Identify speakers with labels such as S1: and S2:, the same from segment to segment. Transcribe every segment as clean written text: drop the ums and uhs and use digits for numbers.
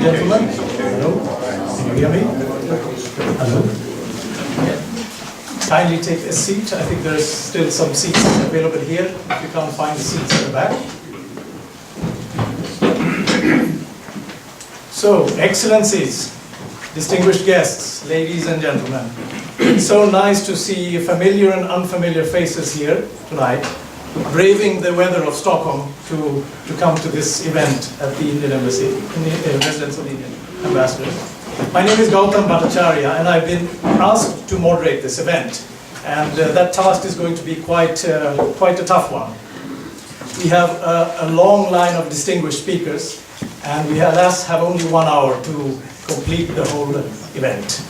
S1: gentlemen. Hello. Can you hear me? Hello. Kindly take a seat. I think there's still some seats available here. If you can't find the seats at the back. So, Excellencies, distinguished guests, ladies and gentlemen. It's so nice to see familiar and unfamiliar faces here tonight, braving the weather of Stockholm to come to this event at the Indian Embassy, in the residence of the Indian Ambassador. My name is Gautam Bhattacharyya, and I've been asked to moderate this event. And that task is going to be quite a tough one. We have a long line of distinguished speakers, and we alas have only 1 hour to complete the whole event.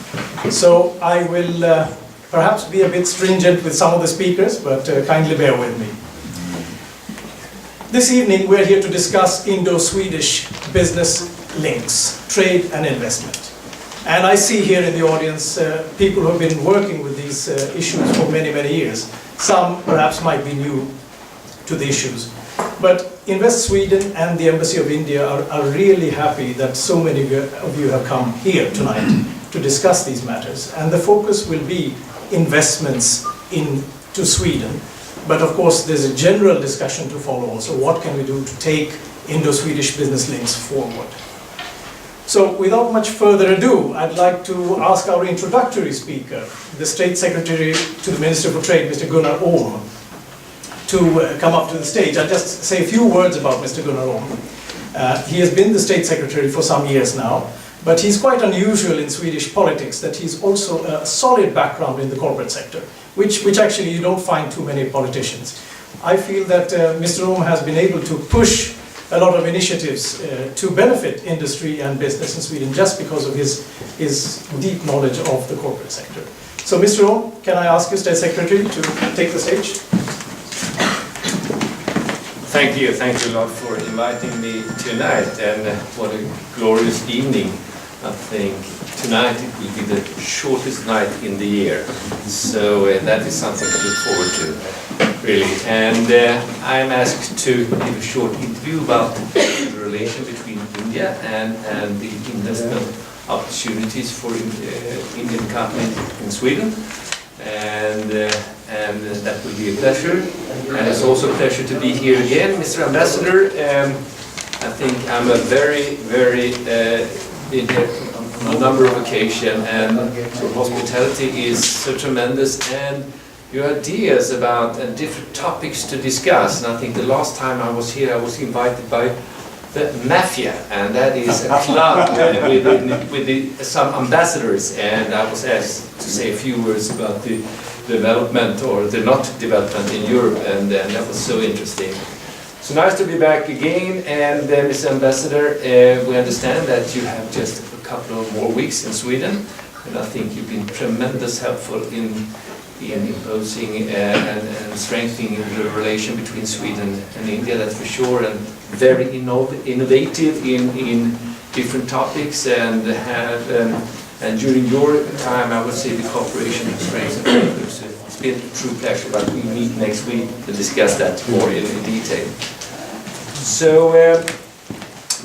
S1: So I will perhaps be a bit stringent with some of the speakers, but kindly bear with me. This evening we're here to discuss Indo-Swedish business links, trade and investment. And I see here in the audience people who have been working with these issues for many, many years. Some perhaps might be new to the issues. But Invest Sweden and the Embassy of India are really happy that so many of you have come here tonight to discuss these matters. And the focus will be investments into Sweden. But of course, there's a general discussion to follow also. What can we do to take Indo-Swedish business links forward? So without much further ado, I'd like to ask our introductory speaker, the State Secretary to the Minister for Trade, Mr. Gunnar Oom, to come up to the stage. I'll just say a few words about Mr. Gunnar Oom. He has been the State Secretary for some years now, but he's quite unusual in Swedish politics that he's also a solid background in the corporate sector, which actually you don't find too many politicians. I feel that Mr. Oom has been able to push a lot of initiatives to benefit industry and business in Sweden just because of his deep knowledge of the corporate sector. So Mr. Oom, can I ask you, State Secretary, to take the stage?
S2: Thank you a lot for inviting me tonight, and what a glorious evening. I think tonight it will be the shortest night in the year, so that is something to look forward to, really. And I'm asked to give a short interview about the relation between India and the investment opportunities for Indian companies in Sweden. And that will be a pleasure. And it's also a pleasure to be here again, Mr. Ambassador. I think I'm a very been here on a number of occasions, and your hospitality is so tremendous, and your ideas about different topics to discuss. And I think the last time I was here, I was invited by the Mafia, and that is a club with some ambassadors, and I was asked to say a few words about the development or the not development in Europe, and that was so interesting. So nice to be back again, and Mr. Ambassador, we understand that you have just a couple of more weeks in Sweden, and I think you've been tremendous helpful in imposing and strengthening the relation between Sweden and India, that's for sure, and very innovative in different topics, and during your time, I would say the cooperation has strengthened. So it's been a true pleasure, but we meet next week to discuss that more in detail. So,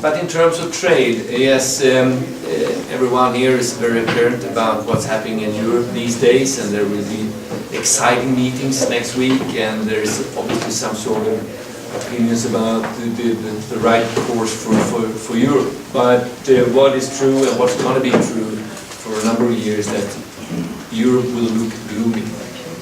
S2: but in terms of trade, yes, everyone here is very apparent about what's happening in Europe these days, and there will be exciting meetings next week, and there is obviously some sort of opinions about the right course for Europe. But what is true and what's going to be true for a number of years, that Europe will look gloomy,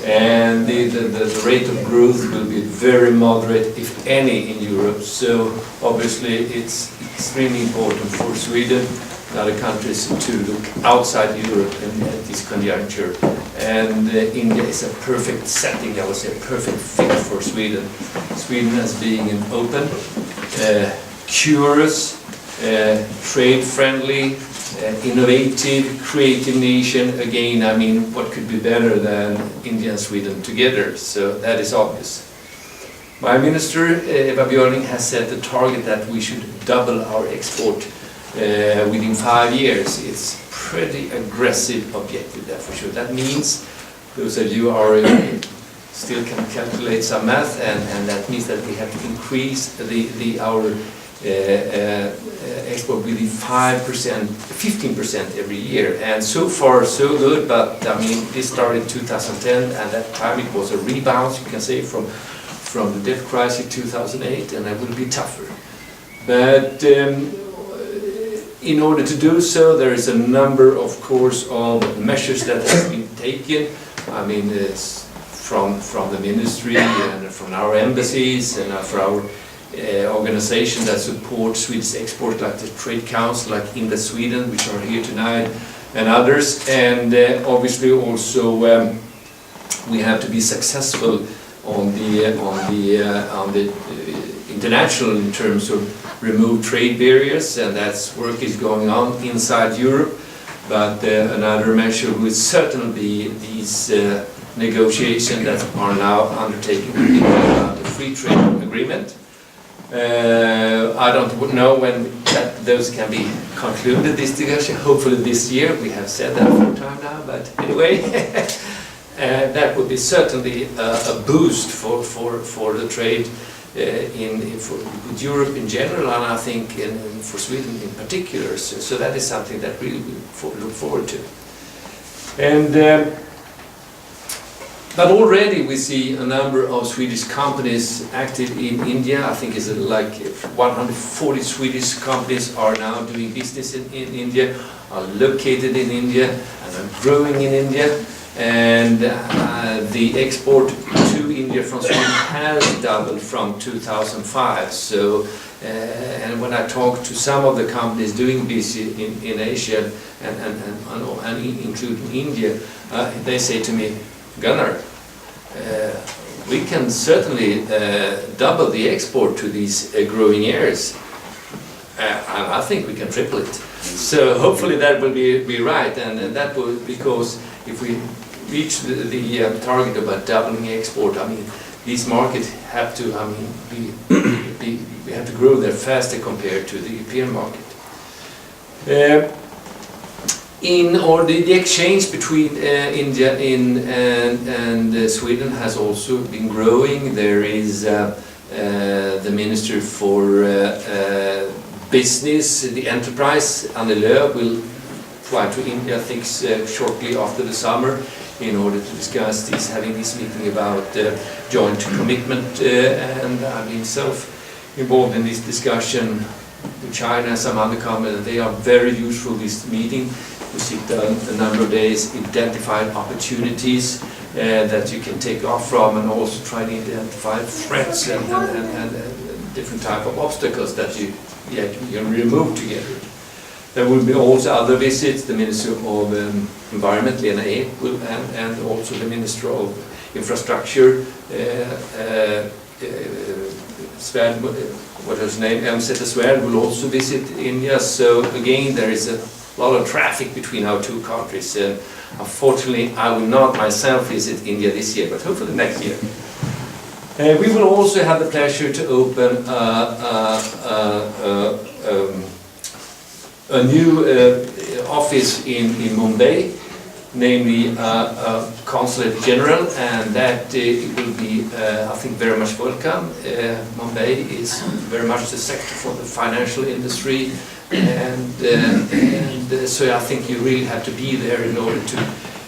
S2: and the rate of growth will be very moderate, if any, in Europe. So obviously it's extremely important for Sweden and other countries to look outside Europe in this conjuncture. And India is a perfect setting, I would say, a perfect fit for Sweden. Sweden as being an open, curious, trade-friendly, innovative, creative nation. Again, I mean, what could be better than India and Sweden together? So that is obvious. My minister, Eva Björling, has set the target that we should double our export within 5 years. It's pretty aggressive objective, that for sure. That means, those of you are still can calculate some math, and that means that we have to increase our export with 5%, 15% every year. And so far so good, but I mean this started in 2010, and that time it was a rebound, you can say, from the debt crisis 2008, and that will be tougher. But in order to do so, there is a number, of course, of measures that have been taken. I mean, it's from the ministry and from our embassies and from our organization that support Swedish export, like the Trade Council, like Invest Sweden, which are here tonight, and others. And obviously also we have to be successful on the international in terms of remove trade barriers, and that's work is going on inside Europe. But another measure would certainly be these negotiations that are now undertaken in the free trade agreement. I don't know when those can be concluded, this discussion. Hopefully this year. We have said that for a time now, but anyway, that would be certainly a boost for the trade with Europe in general, and I think for Sweden in particular. So that is something that we look forward to. And but already we see a number of Swedish companies active in India. I think it's like 140 Swedish companies are now doing business in India, are located in India, and are growing in India. And the export to India from Sweden has doubled from 2005. So, and when I talk to some of the companies doing business in Asia and including India, they say to me, Gunnar, we can certainly double the export to these growing areas. I think we can triple it. So hopefully that will be right, and that will, because if we reach the target about doubling export, I mean these markets have to, I mean, we have to grow there faster compared to the European market. The exchange between India and Sweden has also been growing. There is the Minister for Business, the Enterprise, Annie Lööf, will fly to India, I think, shortly after the summer, in order to discuss this, having this meeting about joint commitment, and I've been myself involved in this discussion with China and some other companies. They are very useful, this meeting. We sit down a number of days, identify opportunities that you can take off from, and also try to identify threats and different type of obstacles that you can remove together. There will be also other visits. The Minister of Environment, Lena Ek, and also the Minister of Infrastructure, Svärd, what is his name, Svärd, will also visit India. So again, there is a lot of traffic between our two countries. Unfortunately, I will not myself visit India this year, but hopefully next year. We will also have the pleasure to open a new office in Mumbai, namely Consulate General, and that it will be, I think, very much welcome. Mumbai is very much the sector for the financial industry, and so I think you really have to be there in order to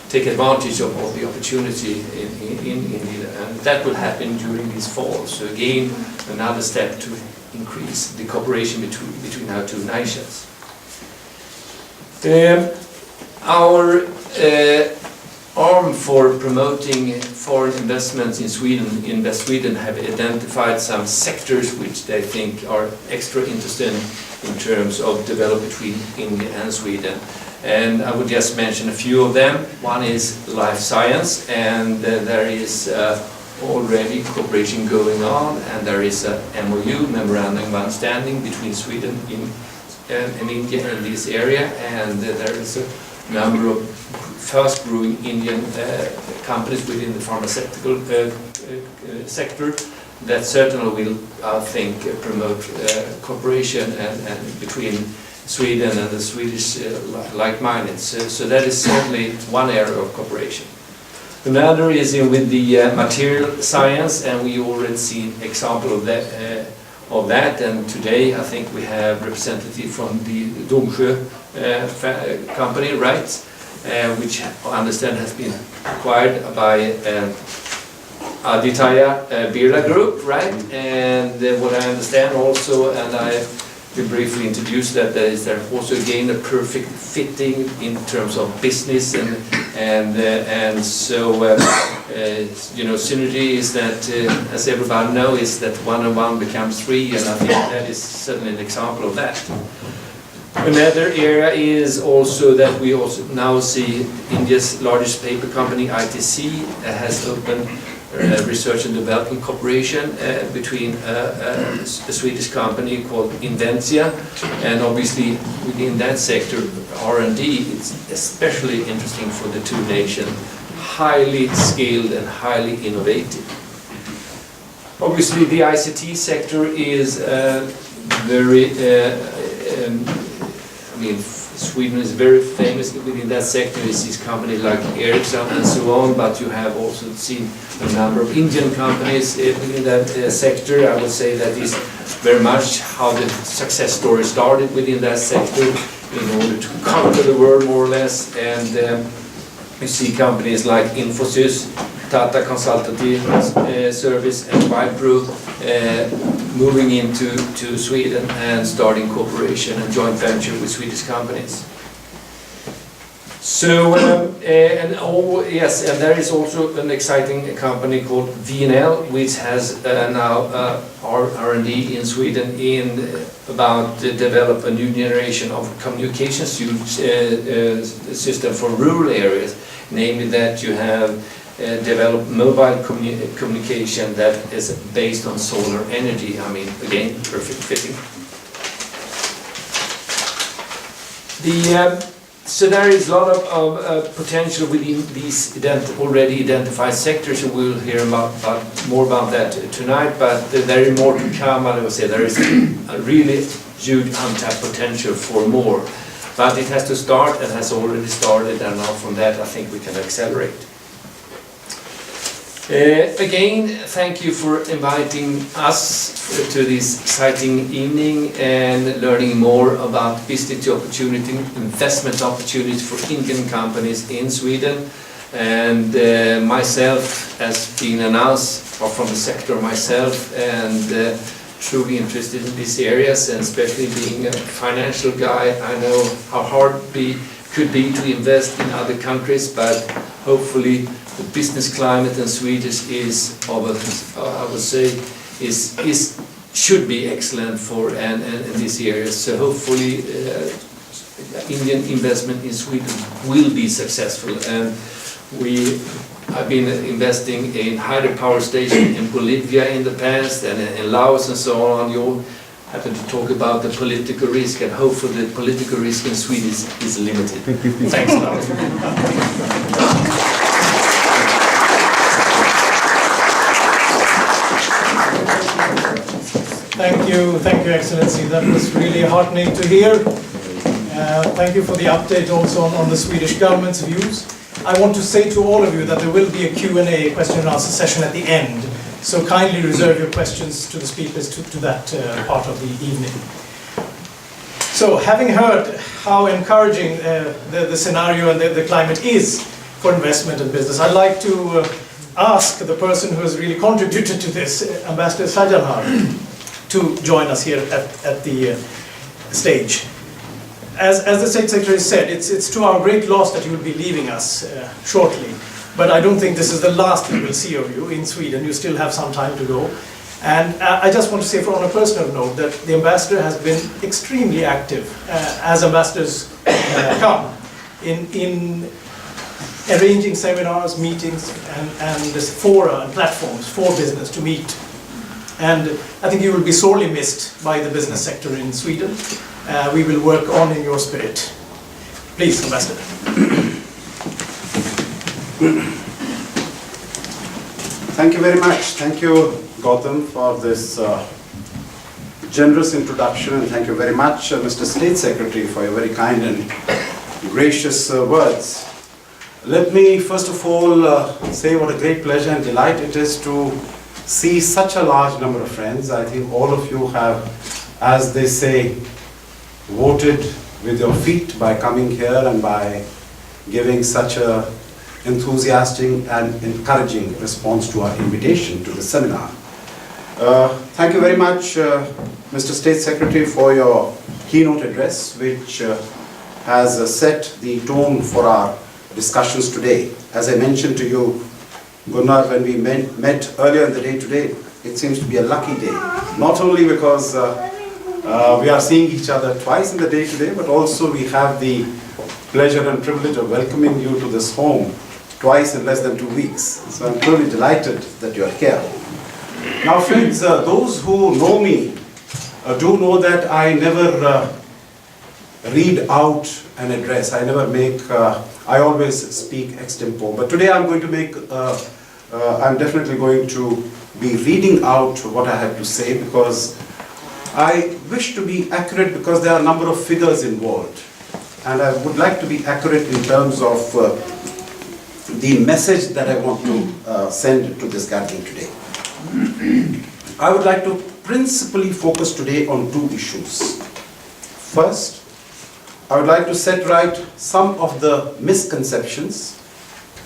S2: take advantage of the opportunity in India, and that will happen during this fall. So again, another step to increase the cooperation between our two nations. Our arm for promoting foreign investments in Sweden, Invest Sweden, have identified some sectors which they think are extra interesting in terms of development between India and Sweden. And I would just mention a few of them. One is life science, and there is already cooperation going on, and there is a MOU, Memorandum of Understanding, between Sweden and India in this area, and there is a number of fast-growing Indian companies within the pharmaceutical sector that certainly will, I think, promote cooperation and between Sweden and the Swedish like-minded. So that is certainly one area of cooperation. Another is with the material science, and we already see example of that of that. And today I think we have representative from the Domsjö company, right? Which I understand has been acquired by Aditya Birla Group, right? And what I understand also, and I will briefly introduce that, is there also again a perfect fitting in terms of business, and so you know, synergy is that, as everybody knows, is that 1 and 1 becomes 3, and I think that is certainly an example of that. Another area is also that we also now see India's largest paper company, ITC, has opened research and development cooperation between a Swedish company called Inventia, and obviously within that sector, R&D, it's especially interesting for the two nations, highly skilled and highly innovative. Obviously the ICT sector is very I mean, Sweden is very famous within that sector. It's these companies like Ericsson and so on, but you have also seen a number of Indian companies within that sector. I would say that is very much how the success story started within that sector in order to conquer the world more or less. And you see companies like Infosys, Tata Consultancy Service and Wipro moving into Sweden and starting cooperation and joint venture with Swedish companies. So, yes, and there is also an exciting company called VNL, which has now R&D in Sweden about to develop a new generation of communication system for rural areas, namely that you have develop mobile communication that is based on solar energy. I mean, again, perfect fitting. So there is a lot of potential within these already identified sectors, and we'll hear more about that tonight, but there is more to come. I would say there is a really huge untapped potential for more. But it has to start, and has already started, and now from that I think we can accelerate. Again, thank you for inviting us to this exciting evening and learning more about business opportunity, investment opportunities for Indian companies in Sweden. And myself, as being announced, or from the sector myself, and truly interested in these areas, and especially being a financial guy, I know how hard it could be to invest in other countries, but hopefully the business climate in Sweden is, I would say, should be excellent for and in these areas. So hopefully Indian investment in Sweden will be successful. And I've been investing in hydropower station in Bolivia in the past, and in Laos and so on. You all happen to talk about the political risk, and hopefully the political risk in Sweden is limited. Thanks a lot.
S1: Thank you, Excellency. That was really heartening to hear. Thank you for the update also on the Swedish government's views. I want to say to all of you that there will be a Q&A, question and answer session at the end. So kindly reserve your questions to the speakers to that part of the evening. So having heard how encouraging the scenario and the climate is for investment and business, I'd like to ask the person who has really contributed to this, Ambassador Sajjanhar, to join us here at the stage. As the State Secretary said, it's to our great loss that you will be leaving us shortly. But I don't think this is the last we will see of you in Sweden. You still have some time to go. And I just want to say, on a personal note, that the Ambassador has been extremely active, as ambassadors come, in arranging seminars, meetings, and fora and platforms for business to meet. And I think you will be sorely missed by the business sector in Sweden. We will work on in your spirit. Please, Ambassador.
S3: Thank you very much. Thank you, Gautam, for this generous introduction, and thank you very much, Mr. State Secretary, for your very kind and gracious words. Let me first of all say what a great pleasure and delight it is to see such a large number of friends. I think all of you have, as they say, voted with your feet by coming here and by giving such a enthusiastic and encouraging response to our invitation to the seminar. Thank you very much, Mr. State Secretary, for your keynote address, which has set the tone for our discussions today. As I mentioned to you, Gunnar, when we met earlier in the day today, it seems to be a lucky day. Not only because we are seeing each other twice in the day today, but also we have the pleasure and privilege of welcoming you to this home twice in less than 2 weeks. So I'm truly delighted that you're here. Now friends, those who know me do know that I never read out an address. I never make, I always speak extempore. But today I'm going to make, I'm definitely going to be reading out what I have to say, because I wish to be accurate, because there are a number of figures involved. And I would like to be accurate in terms of the message that I want to send to this gathering today. I would like to principally focus today on 2 issues. First, I would like to set right some of the misconceptions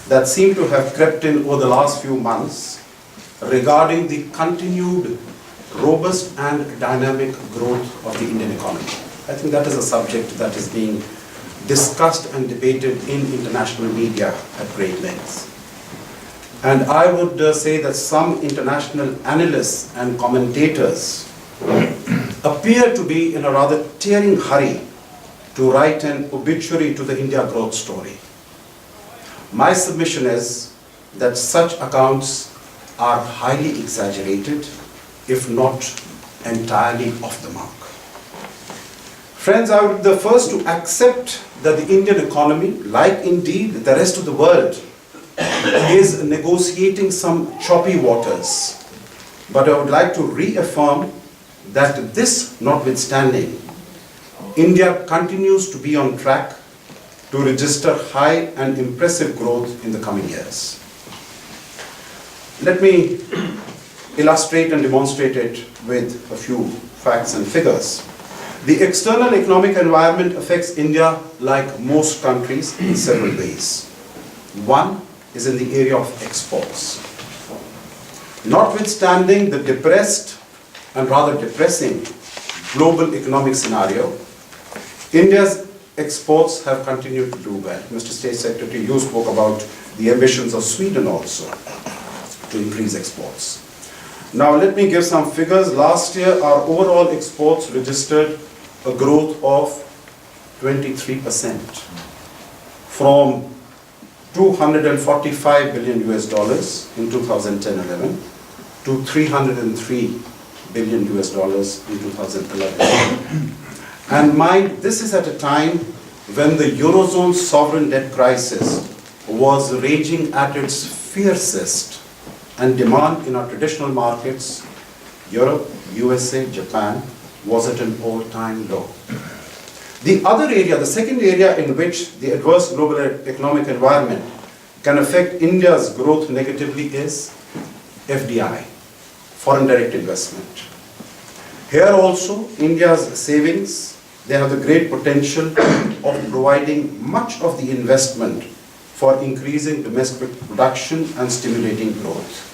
S3: that seem to have crept in over the last few months regarding the continued robust and dynamic growth of the Indian economy. I think that is a subject that is being discussed and debated in international media at great lengths. And I would say that some international analysts and commentators appear to be in a rather tearing hurry to write an obituary to the India growth story. My submission is that such accounts are highly exaggerated, if not entirely off the mark. Friends, I would be the first to accept that the Indian economy, like indeed the rest of the world, is negotiating some choppy waters. But I would like to reaffirm that this notwithstanding, India continues to be on track to register high and impressive growth in the coming years. Let me illustrate and demonstrate it with a few facts and figures. The external economic environment affects India like most countries in several ways. One is in the area of exports. Notwithstanding the depressed and rather depressing global economic scenario, India's exports have continued to do well. Mr. State Secretary, you spoke about the ambitions of Sweden also to increase exports. Now let me give some figures. Last year our overall exports registered a growth of 23% from 245 billion US dollars in 2010-11 to 303 billion US dollars in 2011. And mind, this is at a time when the Eurozone's sovereign debt crisis was raging at its fiercest, and demand in our traditional markets, Europe, USA, Japan, was at an all-time low. The other area, the second area in which the adverse global economic environment can affect India's growth negatively is FDI, foreign direct investment. Here also, India's savings, they have the great potential of providing much of the investment for increasing domestic production and stimulating growth.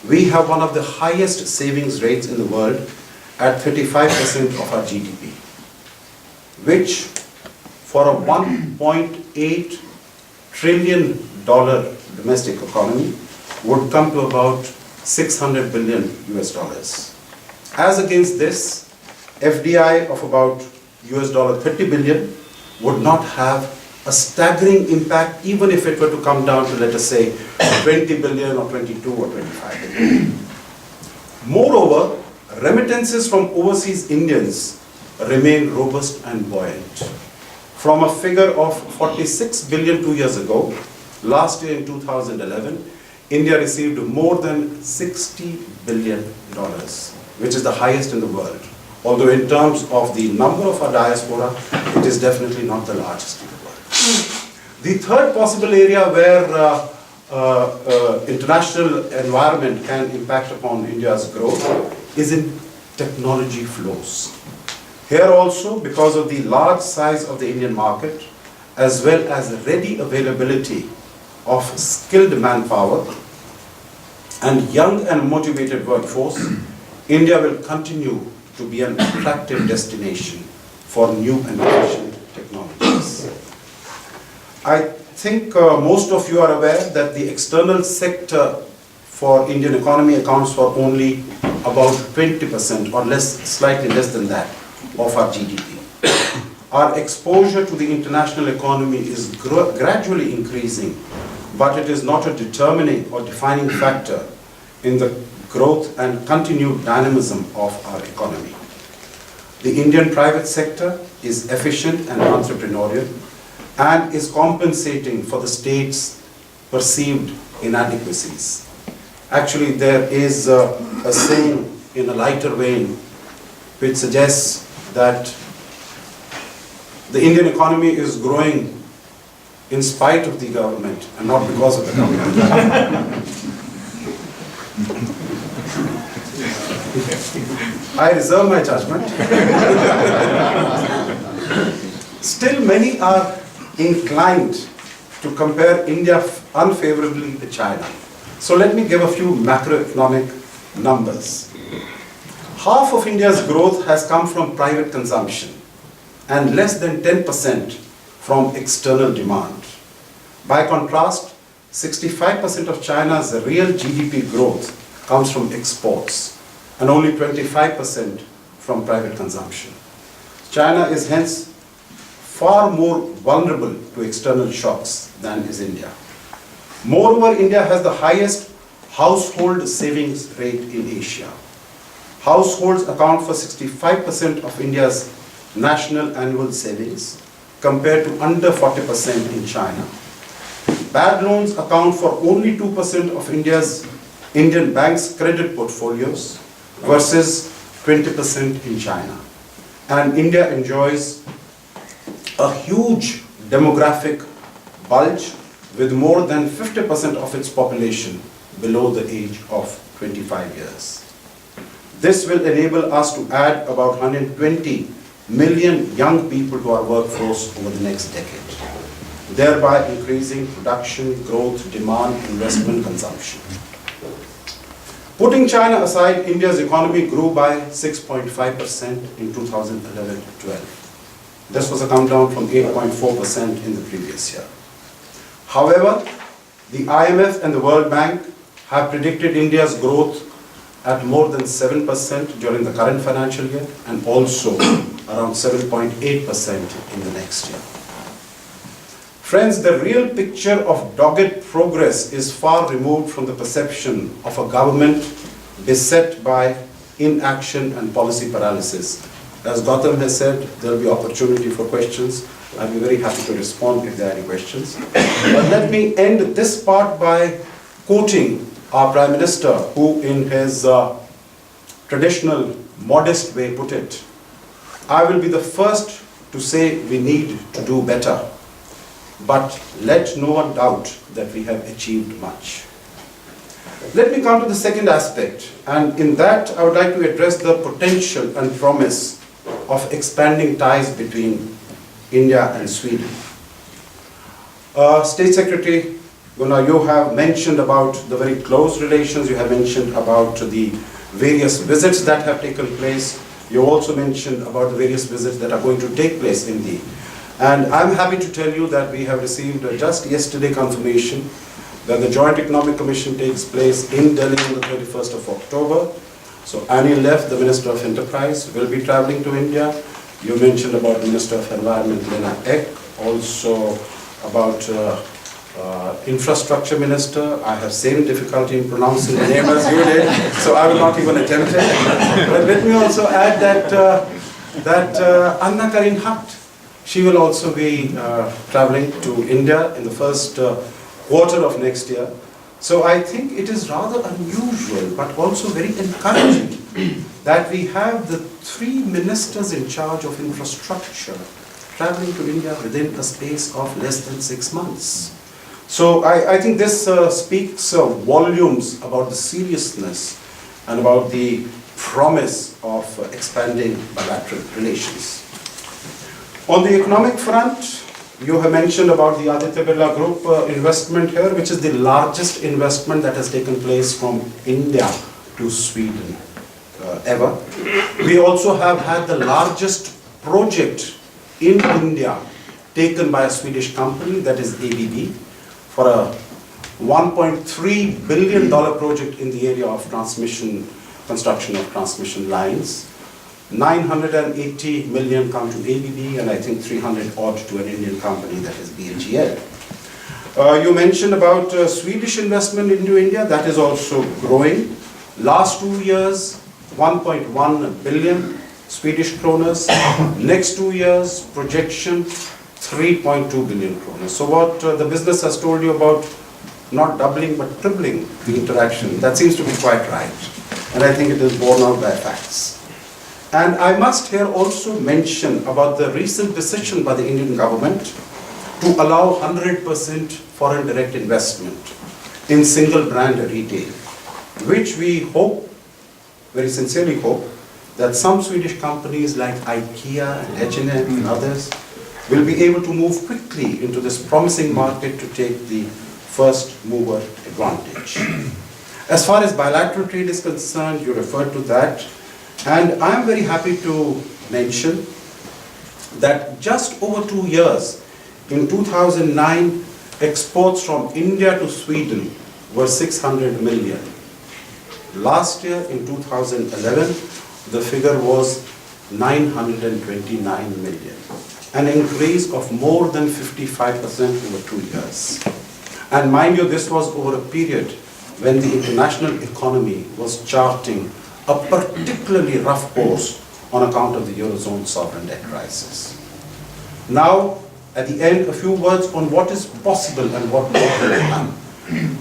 S3: We have one of the highest savings rates in the world at 35% of our GDP, which for a $1.8 trillion domestic economy would come to about 600 billion US dollars. As against this, FDI of about US dollar 30 billion would not have a staggering impact, even if it were to come down to, let us say, 20 billion or 22 or 25 billion. Moreover, remittances from overseas Indians remain robust and buoyant. From a figure of 46 billion 2 years ago, last year in 2011, India received more than $60 billion, which is the highest in the world. Although in terms of the number of our diaspora, it is definitely not the largest in the world. The third possible area where international environment can impact upon India's growth is in technology flows. Here also, because of the large size of the Indian market, as well as the ready availability of skilled manpower and young and motivated workforce, India will continue to be an attractive destination for new and efficient technologies. I think most of you are aware that the external sector for Indian economy accounts for only about 20% or less, slightly less than that, of our GDP. Our exposure to the international economy is gradually increasing, but it is not a determining or defining factor in the growth and continued dynamism of our economy. The Indian private sector is efficient and entrepreneurial and is compensating for the state's perceived inadequacies. Actually, there is a saying in a lighter vein which suggests that the Indian economy is growing in spite of the government and not because of the government. I reserve my judgment. Still, many are inclined to compare India unfavorably to China. So let me give a few macroeconomic numbers. Half of India's growth has come from private consumption and less than 10% from external demand. By contrast, 65% of China's real GDP growth comes from exports and only 25% from private consumption. China is hence far more vulnerable to external shocks than is India. Moreover, India has the highest household savings rate in Asia. Households account for 65% of India's national annual savings compared to under 40% in China. Bad loans account for only 2% of Indian banks' credit portfolios versus 20% in China. And India enjoys a huge demographic bulge with more than 50% of its population below the age of 25 years. This will enable us to add about 120 million young people to our workforce over the next decade, thereby increasing production, growth, demand, investment, consumption. Putting China aside, India's economy grew by 6.5% in 2011-12. This was a come down from 8.4% in the previous year. However, the IMF and the World Bank have predicted India's growth at more than 7% during the current financial year and also around 7.8% in the next year. Friends, the real picture of dogged progress is far removed from the perception of a government beset by inaction and policy paralysis. As Gautam has said, there will be opportunity for questions. I'll be very happy to respond if there are any questions. But let me end this part by quoting our Prime Minister, who in his traditional, modest way put it, "I will be the first to say we need to do better, but let no one doubt that we have achieved much." Let me come to the second aspect, and in that I would like to address the potential and promise of expanding ties between India and Sweden. State Secretary Gunnar, you have mentioned about the very close relations, you have mentioned about the various visits that have taken place, you also mentioned about the various visits that are going to take place in the. And I'm happy to tell you that we have received just yesterday confirmation that the Joint Economic Commission takes place in Delhi on the 31st of October. So Anil Leff, the Minister of Enterprise, will be traveling to India. You mentioned about the Minister of Environment, Lena Ek, also about Infrastructure Minister. I have same difficulty in pronouncing the name as you did, so I will not even attempt it. But let me also add that Anna Karin Hatt, she will also be traveling to India in the first quarter of next year. So I think it is rather unusual, but also very encouraging that we have the three ministers in charge of infrastructure traveling to India within a space of less than 6 months. So I think this speaks volumes about the seriousness and about the promise of expanding bilateral relations. On the economic front, you have mentioned about the Aditya Birla Group investment here, which is the largest investment that has taken place from India to Sweden ever. We also have had the largest project in India taken by a Swedish company, that is ABB, for a $1.3 billion project in the area of construction of transmission lines. 980 million come to ABB, and I think 300 odd to an Indian company, that is BHEL. You mentioned about Swedish investment into India, that is also growing. Last 2 years, 1.1 billion Swedish kroners. Next 2 years, projection 3.2 billion kroners. So what the business has told you about not doubling but tripling the interaction, that seems to be quite right. And I think it is borne out by facts. And I must here also mention about the recent decision by the Indian government to allow 100% foreign direct investment in single brand retail, which we hope, very sincerely hope, that some Swedish companies like IKEA and H&M and others will be able to move quickly into this promising market to take the first mover advantage. As far as bilateral trade is concerned, you referred to that. And I am very happy to mention that just over 2 years, in 2009, exports from India to Sweden were 600 million. Last year, in 2011, the figure was 929 million, an increase of more than 55% over 2 years. And mind you, this was over a period when the international economy was charting a particularly rough course on account of the Eurozone sovereign debt crisis. Now, at the end, a few words on what is possible and what more can be done.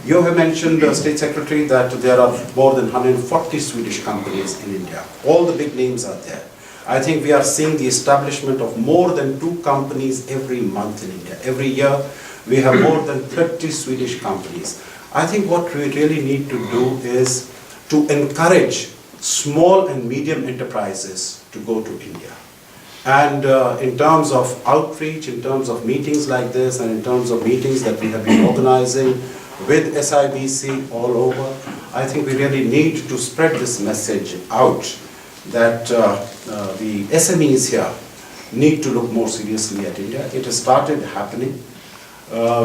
S3: You have mentioned, State Secretary, that there are more than 140 Swedish companies in India. All the big names are there. I think we are seeing the establishment of more than 2 companies every month in India. Every year, we have more than 30 Swedish companies. I think what we really need to do is to encourage small and medium enterprises to go to India. And in terms of outreach, in terms of meetings like this, and in terms of meetings that we have been organizing with SIBC all over, I think we really need to spread this message out that the SMEs here need to look more seriously at India. It has started happening.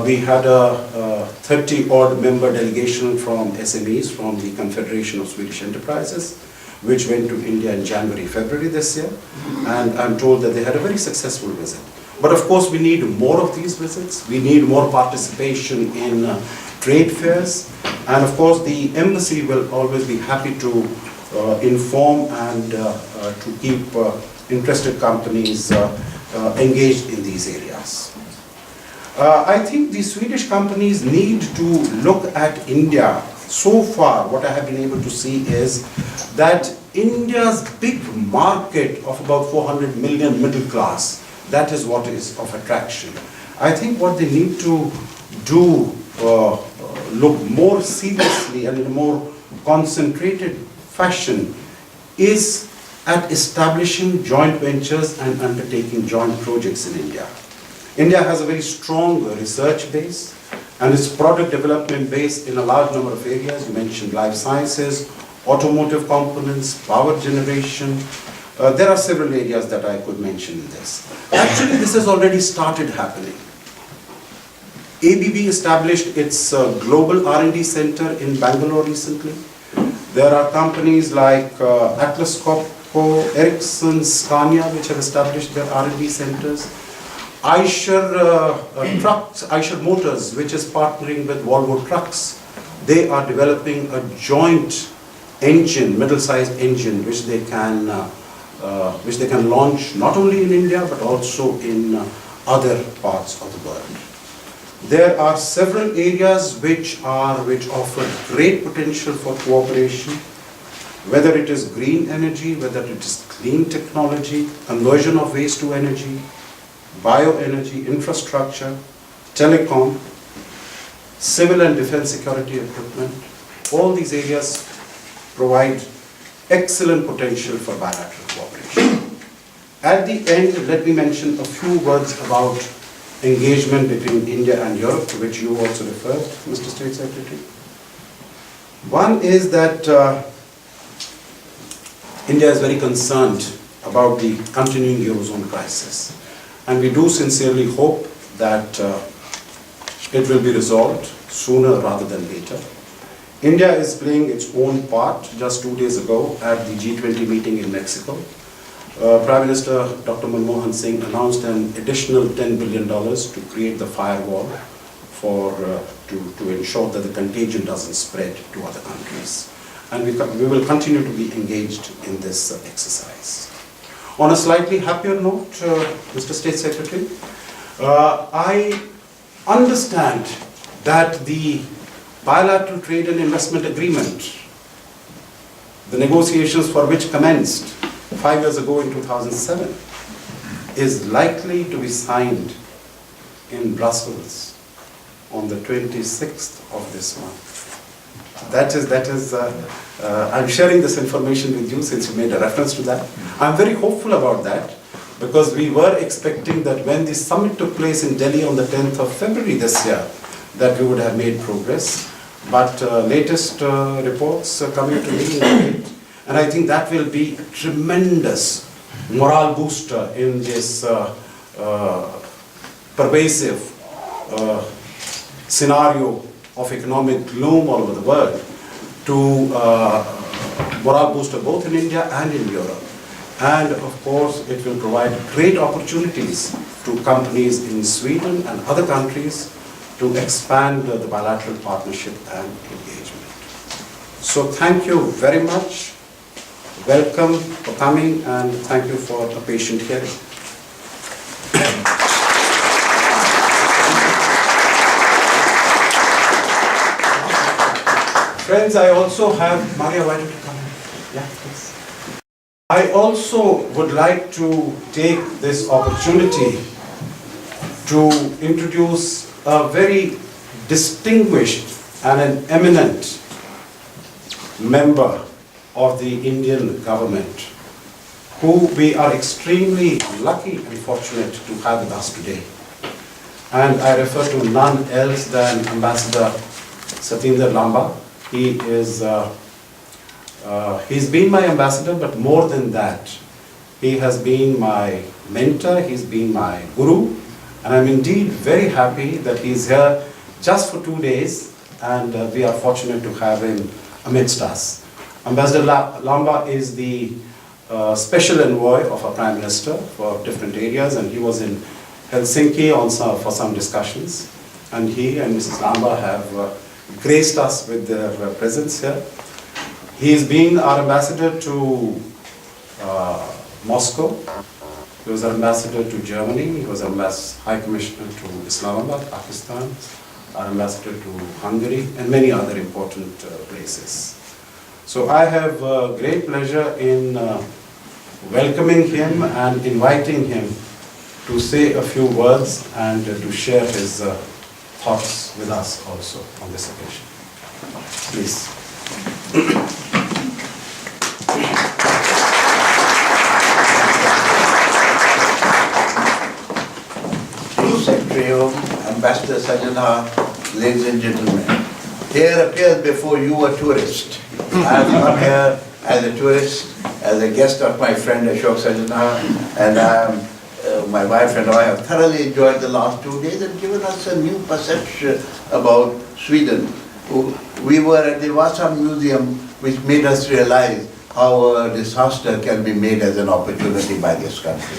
S3: We had a 30-odd member delegation from SMEs from the Confederation of Swedish Enterprises, which went to India in January, February this year, and I'm told that they had a very successful visit. But of course, we need more of these visits. We need more participation in trade fairs, and of course, the embassy will always be happy to inform and to keep interested companies engaged in these areas. I think the Swedish companies need to look at India. So far, what I have been able to see is that India's big market of about 400 million middle class, that is what is of attraction. I think what they need to do, look more seriously and in a more concentrated fashion, is at establishing joint ventures and undertaking joint projects in India. India has a very strong research base, and its product development base in a large number of areas. You mentioned life sciences, automotive components, power generation. There are several areas that I could mention in this. Actually, this has already started happening. ABB established its global R&D center in Bangalore recently. There are companies like Atlas Copco, Ericsson, Scania, which have established their R&D centers. Eicher Motors, which is partnering with Volvo Trucks, they are developing a joint engine, middle-sized engine, which they can launch not only in India but also in other parts of the world. There are several areas which offer great potential for cooperation, whether it is green energy, whether it is clean technology, conversion of waste to energy, bioenergy, infrastructure, telecom. civil and defense security equipment. All these areas provide excellent potential for bilateral cooperation. At the end, let me mention a few words about engagement between India and Europe, to which you also referred, Mr. State Secretary. One is that India is very concerned about the continuing Eurozone crisis, and we do sincerely hope that it will be resolved sooner rather than later. India is playing its own part. Just 2 days ago at the G20 meeting in Mexico, Prime Minister Dr. Manmohan Singh announced an additional $10 billion to create the firewall to ensure that the contagion doesn't spread to other countries. And we will continue to be engaged in this exercise. On a slightly happier note, Mr. State Secretary, I understand that the bilateral trade and investment agreement, the negotiations for which commenced 5 years ago in 2007, is likely to be signed in Brussels on the 26th of this month. I'm sharing this information with you since you made a reference to that. I'm very hopeful about that, because we were expecting that when the summit took place in Delhi on the 10th of February this year, that we would have made progress. But latest reports coming to me indicate, and I think that will be a tremendous morale booster in this pervasive scenario of economic gloom all over the world, to morale booster both in India and in Europe. And of course, it will provide great opportunities to companies in Sweden and other countries to expand the bilateral partnership and engagement. So thank you very much. Welcome for coming, and thank you for a patient hearing. Friends, I also have, Maria, why don't you come in? Yeah, please. I also would like to take this opportunity to introduce a very distinguished and an eminent member of the Indian government, who we are extremely lucky and fortunate to have with us today. And I refer to none else than Ambassador Satinder Lamba. He's been my ambassador, but more than that, he has been my mentor, he's been my guru, and I'm indeed very happy that he's here just for 2 days, and we are fortunate to have him amidst us. Ambassador Lamba is the special envoy of our Prime Minister for different areas, and he was in Helsinki for some discussions, and he and Mrs. Lamba have graced us with their presence here. He's been our ambassador to Moscow. He was our ambassador to Germany. He was our High Commissioner to Islamabad, Pakistan, our ambassador to Hungary, and many other important places. So I have great pleasure in welcoming him and inviting him to say a few words and to share his thoughts with us also on this occasion. Please.
S4: Secretary Oom, Ambassador Sajana, ladies and gentlemen, here appears before you a tourist. I have come here as a tourist, as a guest of my friend Ashok Sajana, and my wife and I have thoroughly enjoyed the last 2 days and given us a new perception about Sweden. We were at the Vasa Museum, which made us realize how a disaster can be made as an opportunity by this country.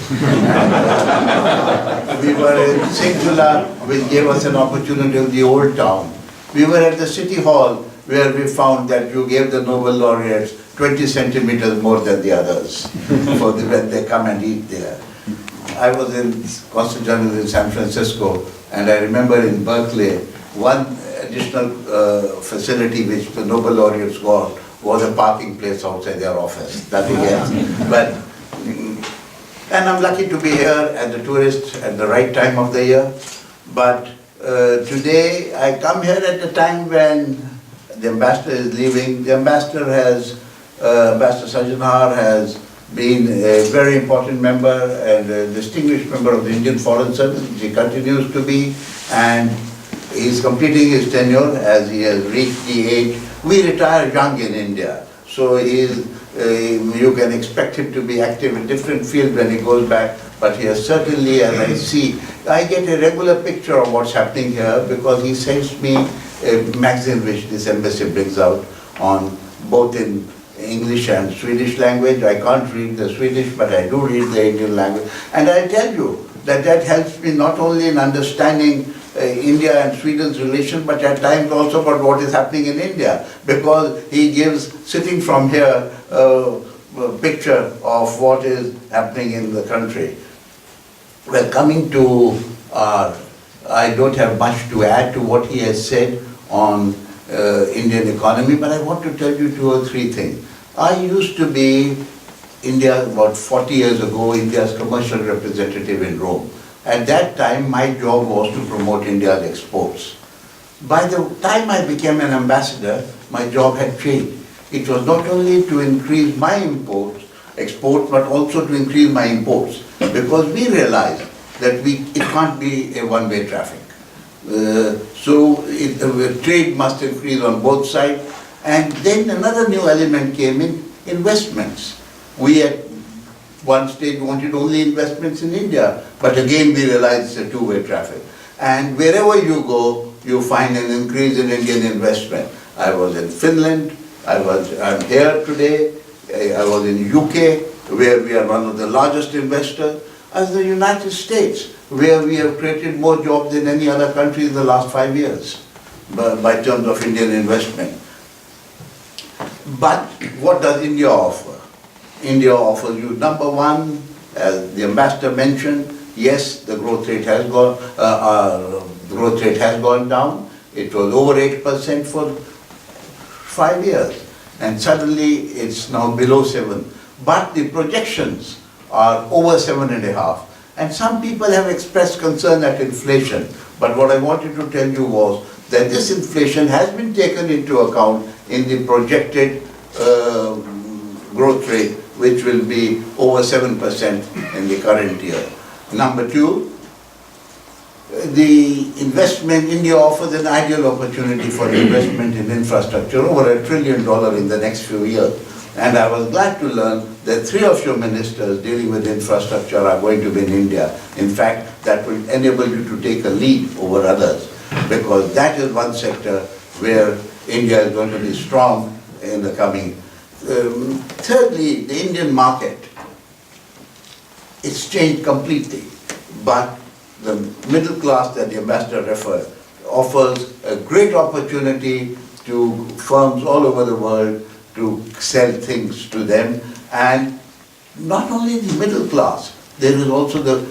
S4: We were in Singula, which gave us an opportunity of the old town. We were at the City Hall, where we found that you gave the Nobel laureates 20 centimeters more than the others when they come and eat there. I was in Consulate General in San Francisco, and I remember in Berkeley, one additional facility which the Nobel laureates got was a parking place outside their office. Nothing else. And I'm lucky to be here as a tourist at the right time of the year. But Today, I come here at a time when the ambassador is leaving. The ambassador Ambassador Sajanhar has been a very important member and a distinguished member of the Indian Foreign Service, which he continues to be, and he's completing his tenure as he has reached the age. We retire young in India, so you can expect him to be active in different fields when he goes back, but he has certainly, as I see, I get a regular picture of what's happening here because he sends me a magazine which this embassy brings out on both in English and Swedish language. I can't read the Swedish, but I do read the Indian language. And I tell you that that helps me not only in understanding India and Sweden's relation, but at times also about what is happening in India, because he gives, sitting from here, a picture of what is happening in the country. Well, coming to I don't have much to add to what he has said on Indian economy, but I want to tell you 2 or 3 things. I used to be India, about 40 years ago, India's commercial representative in Rome. At that time, my job was to promote India's exports. By the time I became an ambassador, my job had changed. It was not only to increase my exports, but also to increase my imports, because we realized that it can't be a one-way traffic. Trade must increase on both sides. And then another new element came in, investments. We at one stage wanted only investments in India, but again we realized it's a two-way traffic. And wherever you go, you find an increase in Indian investment. I was in Finland, I'm here today, I was in UK, where we are one of the largest investors, as the United States, where we have created more jobs than any other country in the last 5 years, by terms of Indian investment. But what does India offer? India offers you, number one, as the ambassador mentioned, yes, the growth rate has gone down. It was over 8% for 5 years, and suddenly it's now below 7. But the projections are over 7.5. And some people have expressed concern at inflation. But what I wanted to tell you was that this inflation has been taken into account in the projected growth rate, which will be over 7% in the current year. Number two, the investment, India offers an ideal opportunity for investment in infrastructure, over $1 trillion in the next few years. And I was glad to learn that 3 of your ministers dealing with infrastructure are going to be in India. In fact, that will enable you to take a lead over others, because that is one sector where India is going to be strong in the coming. Thirdly, the Indian market, it's changed completely, but the middle class that the ambassador referred offers a great opportunity to firms all over the world to sell things to them. And not only the middle class, there is also the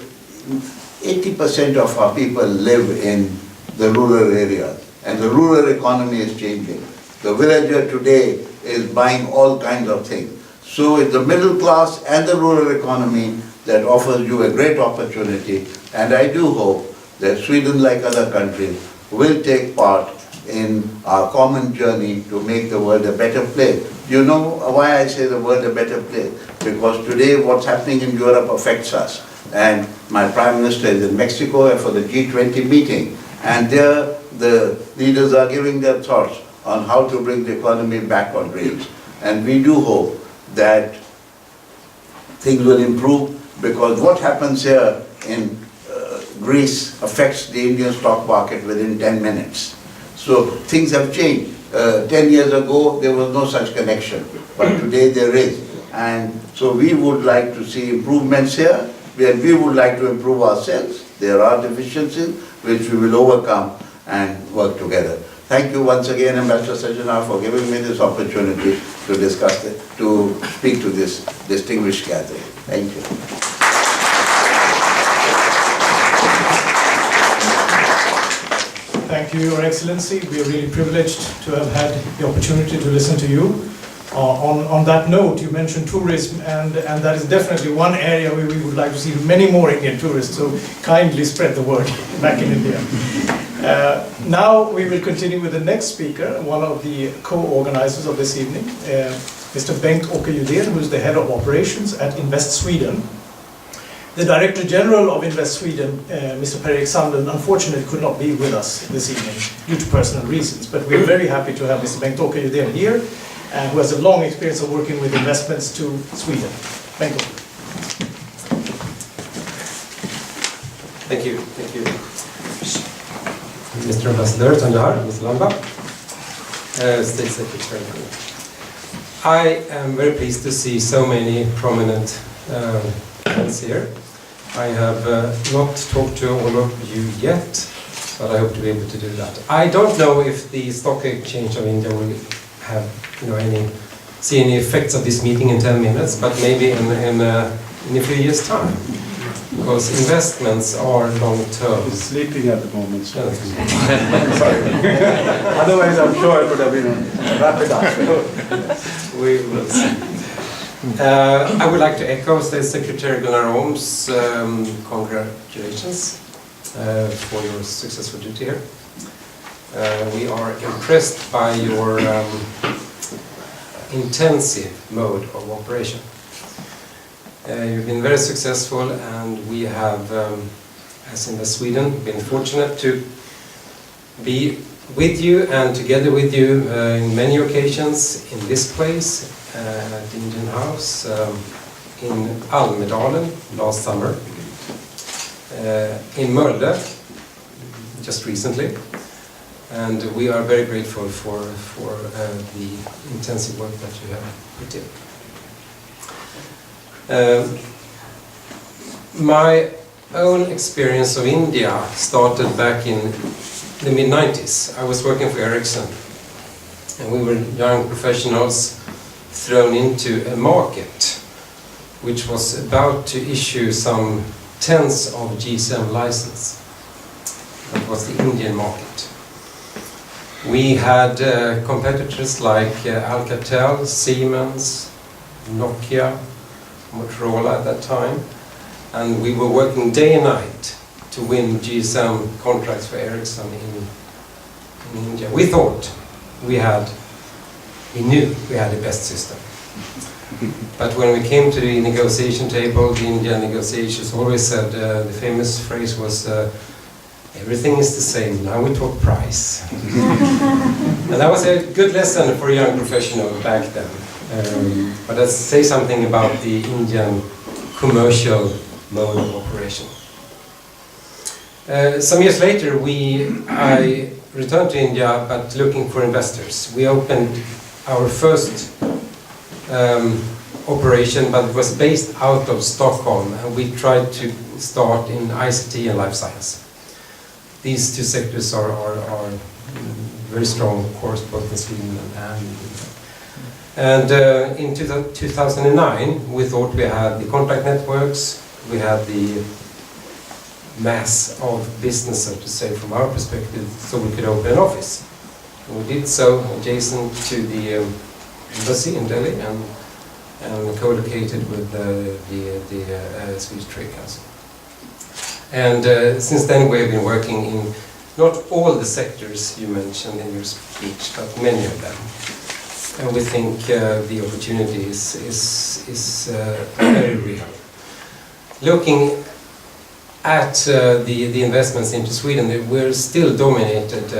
S4: 80% of our people live in the rural areas, and the rural economy is changing. The villager today is buying all kinds of things. So it's the middle class and the rural economy that offers you a great opportunity, and I do hope that Sweden, like other countries, will take part in our common journey to make the world a better place. You know why I say the world a better place? Because today what's happening in Europe affects us. And my Prime Minister is in Mexico for the G20 meeting, and there the leaders are giving their thoughts on how to bring the economy back on rails. And we do hope that things will improve, because what happens here in Greece affects the Indian stock market within 10 minutes. So things have changed. 10 years ago, there was no such connection, but today there is. And so we would like to see improvements here, where we would like to improve ourselves. There are deficiencies which we will overcome and work together. Thank you once again, Ambassador Sajanhar, for giving me this opportunity to discuss it, to speak to this distinguished gathering. Thank you.
S1: Thank you, Your Excellency. We are really privileged to have had the opportunity to listen to you. On that note, you mentioned tourism, and that is definitely one area where we would like to see many more Indian tourists, so kindly spread the word back in India. Now we will continue with the next speaker, one of the co-organizers of this evening, Mr. Bengt-Åke Judén, who is the head of operations at Invest Sweden. The Director General of Invest Sweden, Mr. Per-Erik Sandlund, unfortunately could not be with us this evening due to personal reasons, but we're very happy to have Mr. Bengt-Åke Judén here, who has a long experience of working with investments to Sweden. Bengt-Åke.
S5: Thank you. Mr. Ambassador Tanjar, Ms. Lamba, State Secretary. I am very pleased to see so many prominent friends here. I have not talked to all of you yet, but I hope to be able to do that. I don't know if the Stock Exchange of India will have see any effects of this meeting in 10 minutes, but maybe in a few years' time. Because investments are long-term.
S3: He's sleeping at the moment. So.
S5: Sorry.
S3: Otherwise, I'm sure it would have been a rapid answer.
S5: We will see. I would like to echo State Secretary Gunnar Oom's congratulations for your successful duty here. We are impressed by your intensive mode of operation. You've been very successful, and we have, as in Sweden, been fortunate to be with you and together with you in many occasions in this place, at the Indian House, in Almedalen last summer, in Mölde just recently, and we are very grateful for the intensive work that you have put in. My own experience of India started back in the mid-90s. I was working for Ericsson, and we were young professionals thrown into a market which was about to issue some tens of GSM licenses. That was the Indian market. We had competitors like Alcatel, Siemens, Nokia, Motorola at that time, and we were working day and night to win GSM contracts for Ericsson in India. We thought we knew we had the best system. But when we came to the negotiation table, the Indian negotiations always said, the famous phrase was, everything is the same, now we talk price. And that was a good lesson for a young professional back then. But let's say something about the Indian commercial mode of operation. Some years later, I returned to India, but looking for investors. We opened our first operation, but it was based out of Stockholm, and we tried to start in ICT and life science. These two sectors are very strong, of course, both in Sweden and India. And in 2009, we thought we had the contact networks, we had the mass of business, so to say, from our perspective, so we could open an office. And we did so adjacent to the embassy in Delhi and co-located with the Swedish Trade Council. And since then we have been working in not all the sectors you mentioned in your speech, but many of them. And we think the opportunity is very real. Looking at the investments into Sweden, we're still dominated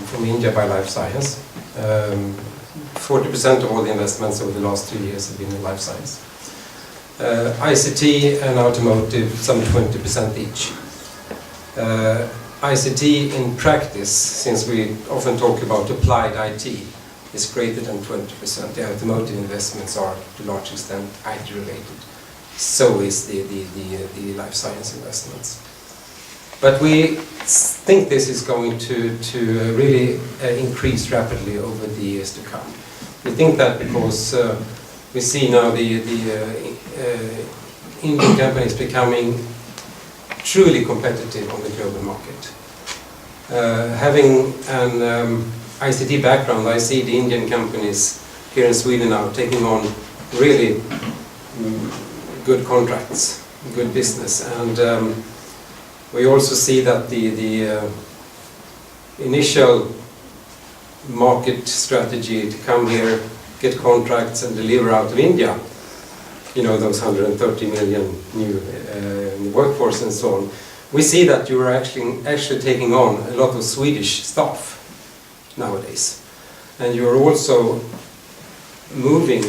S5: from India by life science. 40% of all the investments over the last 2 years have been in life science. ICT and automotive, some 20% each. ICT in practice, since we often talk about applied IT, is greater than 20%. The automotive investments are to a large extent IT related. So is the life science investments. But we think this is going to really increase rapidly over the years to come. We think that because we see now the Indian companies becoming truly competitive on the global market. Having an ICT background, I see the Indian companies here in Sweden now taking on really good contracts, good business, and we also see that the initial market strategy to come here, get contracts and deliver out of India, you know, those 130 million new workforce and so on, we see that you are actually taking on a lot of Swedish staff nowadays. And you're also moving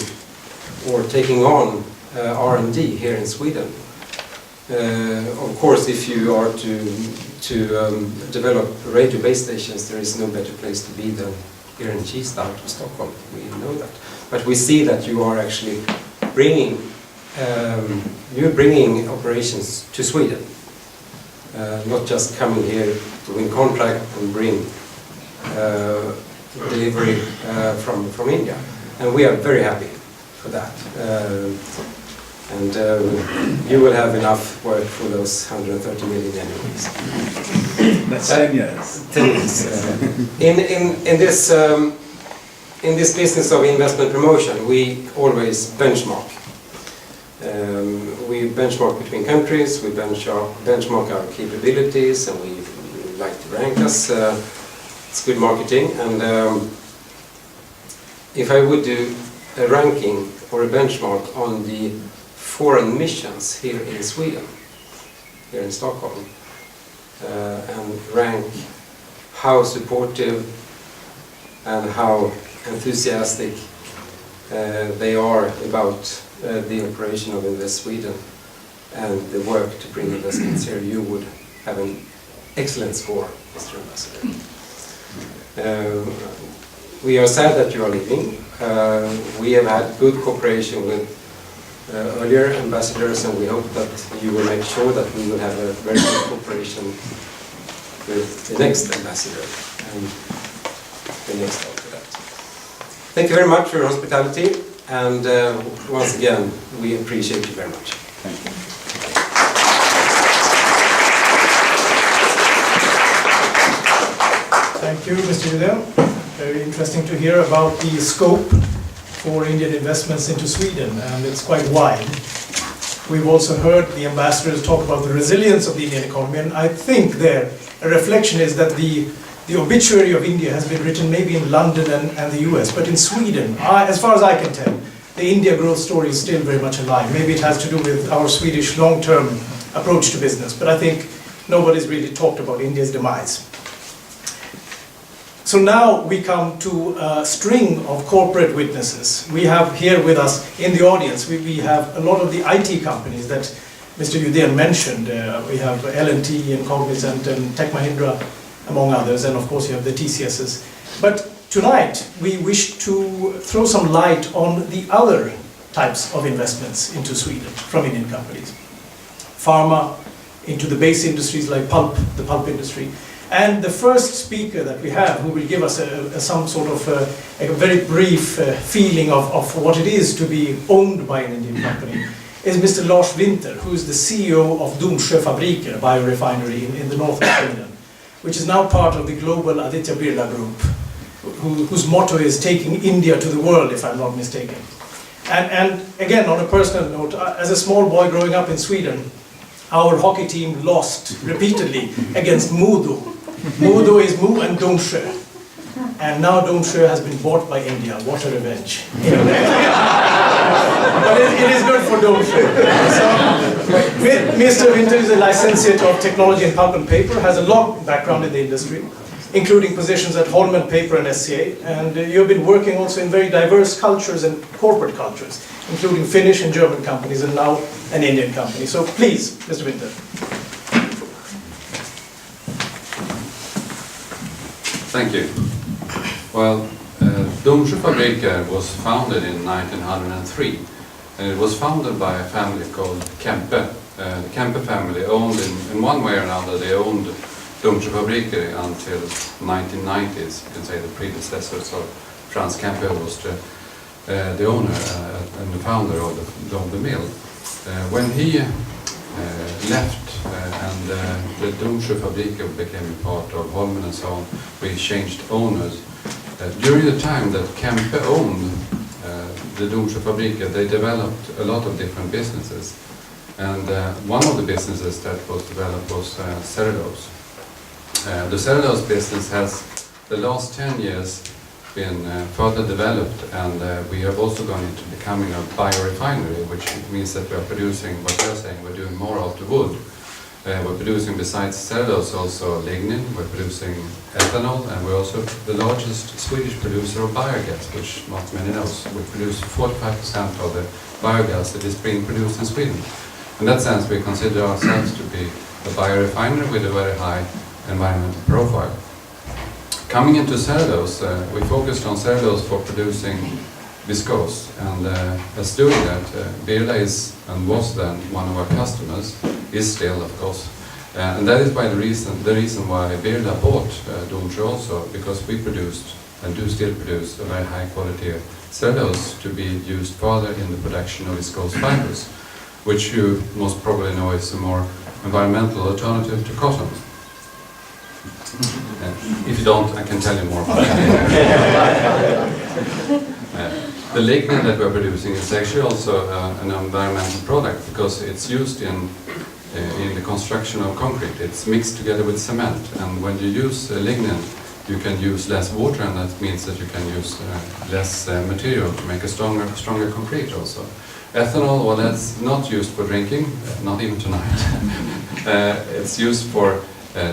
S5: or taking on R&D here in Sweden. Of course, if you are to develop radio base stations, there is no better place to be than here in Kista out of Stockholm. We know that. But we see that you are actually bringing operations to Sweden, not just coming here to win contract and bring delivery from India. And we are very happy for that. And you will have enough work for those 130 million anyways.
S6: That's 10 years.
S5: 10 years. In this business of investment promotion, we always benchmark. We benchmark between countries, we benchmark our capabilities, and we like to rank us. It's good marketing. And if I would do a ranking or a benchmark on the foreign missions here in Sweden, here in Stockholm, and rank how supportive and how enthusiastic they are about the operation of Invest Sweden and the work to bring investments here, you would have an excellent score, Mr. Ambassador. We are sad that you are leaving. We have had good cooperation with earlier ambassadors, and we hope that you will make sure that we will have a very good cooperation with the next ambassador and the next after that. Thank you very much for your hospitality, and once again, we appreciate you very much.
S6: Thank you.
S1: Thank you, Mr. Udell. Very interesting to hear about the scope for Indian investments into Sweden, and it's quite wide. We've also heard the ambassadors talk about the resilience of the Indian economy, and I think there a reflection is that the obituary of India has been written maybe in London and the US, but in Sweden, as far as I can tell, the India growth story is still very much alive. Maybe it has to do with our Swedish long-term approach to business, but I think nobody's really talked about India's demise. So now we come to a string of corporate witnesses. We have here with us in the audience, we have a lot of the IT companies that Mr. Udell mentioned. We have L&T and Cognizant and Tech Mahindra, among others, and of course you have the TCSs. But tonight we wish to throw some light on the other types of investments into Sweden from Indian companies. Pharma, into the base industries like pulp, the pulp industry. And the first speaker that we have, who will give us some sort of a very brief feeling of what it is to be owned by an Indian company, is Mr. Lars Winter, who is the CEO of Domsjö Fabriker, a biorefinery in the north of Sweden, which is now part of the global Aditya Birla Group, whose motto is taking India to the world, if I'm not mistaken. And again, on a personal note, as a small boy growing up in Sweden, our hockey team lost repeatedly against Modo. Modo is Mo and Domsjö. And now Domsjö has been bought by India. What a revenge. But it is good for Domsjö. So, Mr. Winter is a licentiate of technology in pulp and paper, has a long background in the industry, including positions at Holman Paper and SCA. And you've been working also in very diverse cultures and corporate cultures, including Finnish and German companies, and now an Indian company. So please, Mr. Winter.
S7: Thank you. Well, Domsjö Fabriker was founded in 1903, and it was founded by a family called Kempe. The Kempe family owned, in one way or another, they owned Domsjö Fabriker until 1990s. You can say the predecessors of Franz Kempe was the owner and the founder of the mill. When he left and the Domsjö Fabriker became a part of Holmen and so on, we changed owners. During the time that Kempe owned the Domsjö Fabriker, they developed a lot of different businesses. And one of the businesses that was developed was cellulose. The cellulose business has, the last 10 years, been further developed, and we have also gone into becoming a biorefinery, which means that we are producing, what we are saying, we're doing more of the wood. We're producing, besides cellulose, also lignin, we're producing ethanol, and we're also the largest Swedish producer of biogas, which not many knows. We produce 45% of the biogas that is being produced in Sweden. In that sense, we consider ourselves to be a biorefinery with a very high environmental profile. Coming into cellulose, we focused on cellulose for producing viscose, and as doing that, Birla is and was then one of our customers, is still, of course, and that is why the reason why Birla bought Domsjö also, because we produced and do still produce a very high quality cellulose to be used further in the production of viscose fibers, which you most probably know is a more environmental alternative to cotton. If you don't, I can tell you more about it. The lignin that we're producing is actually also an environmental product, because it's used in the construction of concrete. It's mixed together with cement, and when you use lignin, you can use less water, and that means that you can use less material to make a stronger concrete also. Ethanol, well, that's not used for drinking, not even tonight. It's used for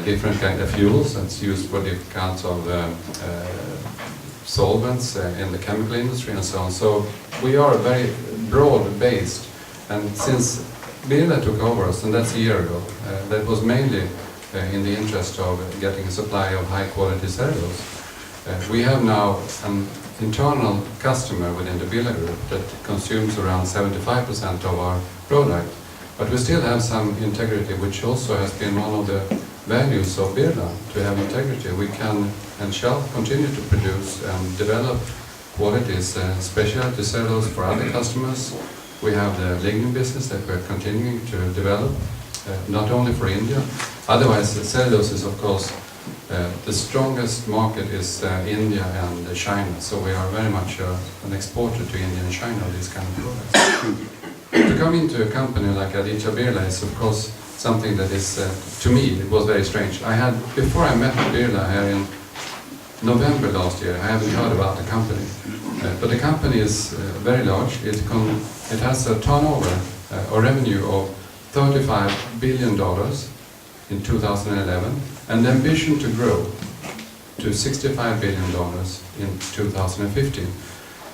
S7: different kind of fuels, and it's used for different kinds of solvents in the chemical industry and so on. So we are very broad-based, and since Birla took over us, and that's a year ago, that was mainly in the interest of getting a supply of high-quality cellulose. We have now an internal customer within the Birla group that consumes around 75% of our product, but we still have some integrity, which also has been one of the values of Birla, to have integrity. We can and shall continue to produce and develop qualities, specialty cellulose for other customers. We have the lignin business that we're continuing to develop, not only for India. Otherwise, cellulose is, of course, the strongest market is India and China, so we are very much an exporter to India and China of these kind of products. To come into a company like Aditya Birla is, of course, something that is, to me, it was very strange. Before I met Birla here in November last year, I haven't heard about the company. But the company is very large. It has a turnover or revenue of $35 billion in 2011, and the ambition to grow to $65 billion in 2015.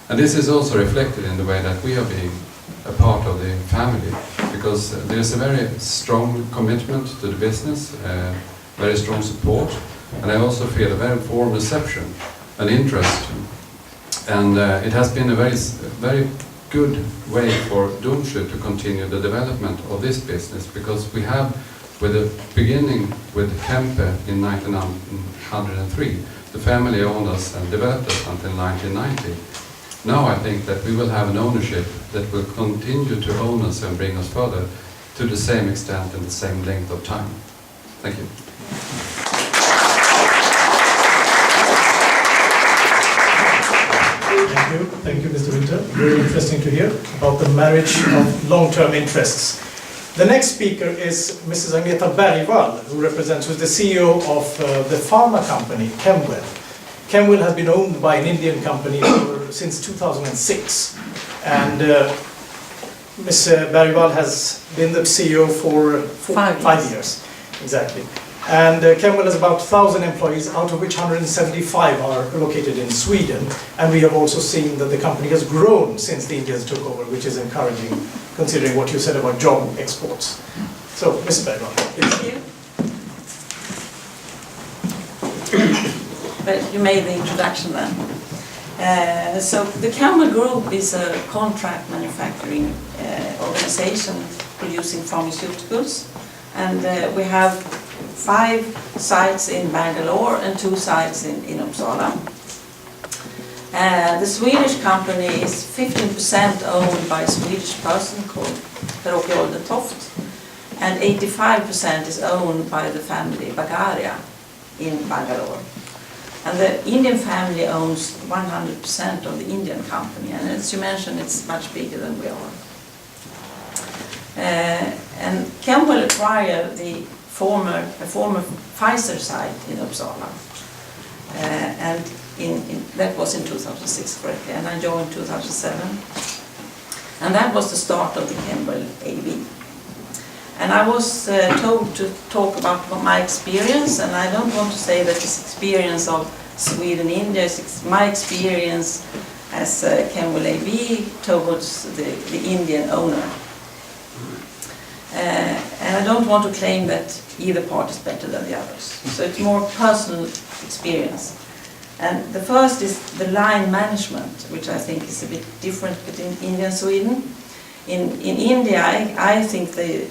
S7: And this is also reflected in the way that we are being a part of the family, because there is a very strong commitment to the business, very strong support, and I also feel a very warm reception and interest. And it has been a very good way for Domsjö to continue the development of this business, because we have, with the beginning with Kempe in 1903, the family owned us and developed us until 1990. Now I think that we will have an ownership that will continue to own us and bring us further to the same extent and the same length of time. Thank you.
S1: Thank you, Mr. Winter. Very interesting to hear about the marriage of long-term interests. The next speaker is Mrs. Agneta Bergvall, who is the CEO of the pharma company Chemwell. Chemwell has been owned by an Indian company since 2006, and Ms. Bergvall has been the CEO for 5 years. Exactly. And Chemwell has about 1,000 employees, out of which 175 are located in Sweden. And we have also seen that the company has grown since the Indians took over, which is encouraging, considering what you said about job exports. So, Ms. Bergvall, please.
S8: Thank you. But you made the introduction then. So the Chemwell Group is a contract manufacturing organization producing pharmaceuticals, and we have 5 sites in Bangalore and 2 sites in Uppsala. The Swedish company is 15% owned by a Swedish person called Per-Åke Oldentoft, and 85% is owned by the family Bagaria in Bangalore. And the Indian family owns 100% of the Indian company, and as you mentioned, it's much bigger than we are. And Chemwell acquired the a former Pfizer site in Uppsala. And that was in 2006, correctly, and I joined 2007. And that was the start of the Campbell AB. And I was told to talk about my experience, and I don't want to say that this experience of Sweden, India is my experience as Campbell AB towards the Indian owner. And I don't want to claim that either part is better than the others. So it's more personal experience. And the first is the line management, which I think is a bit different between India and Sweden. In India, I think the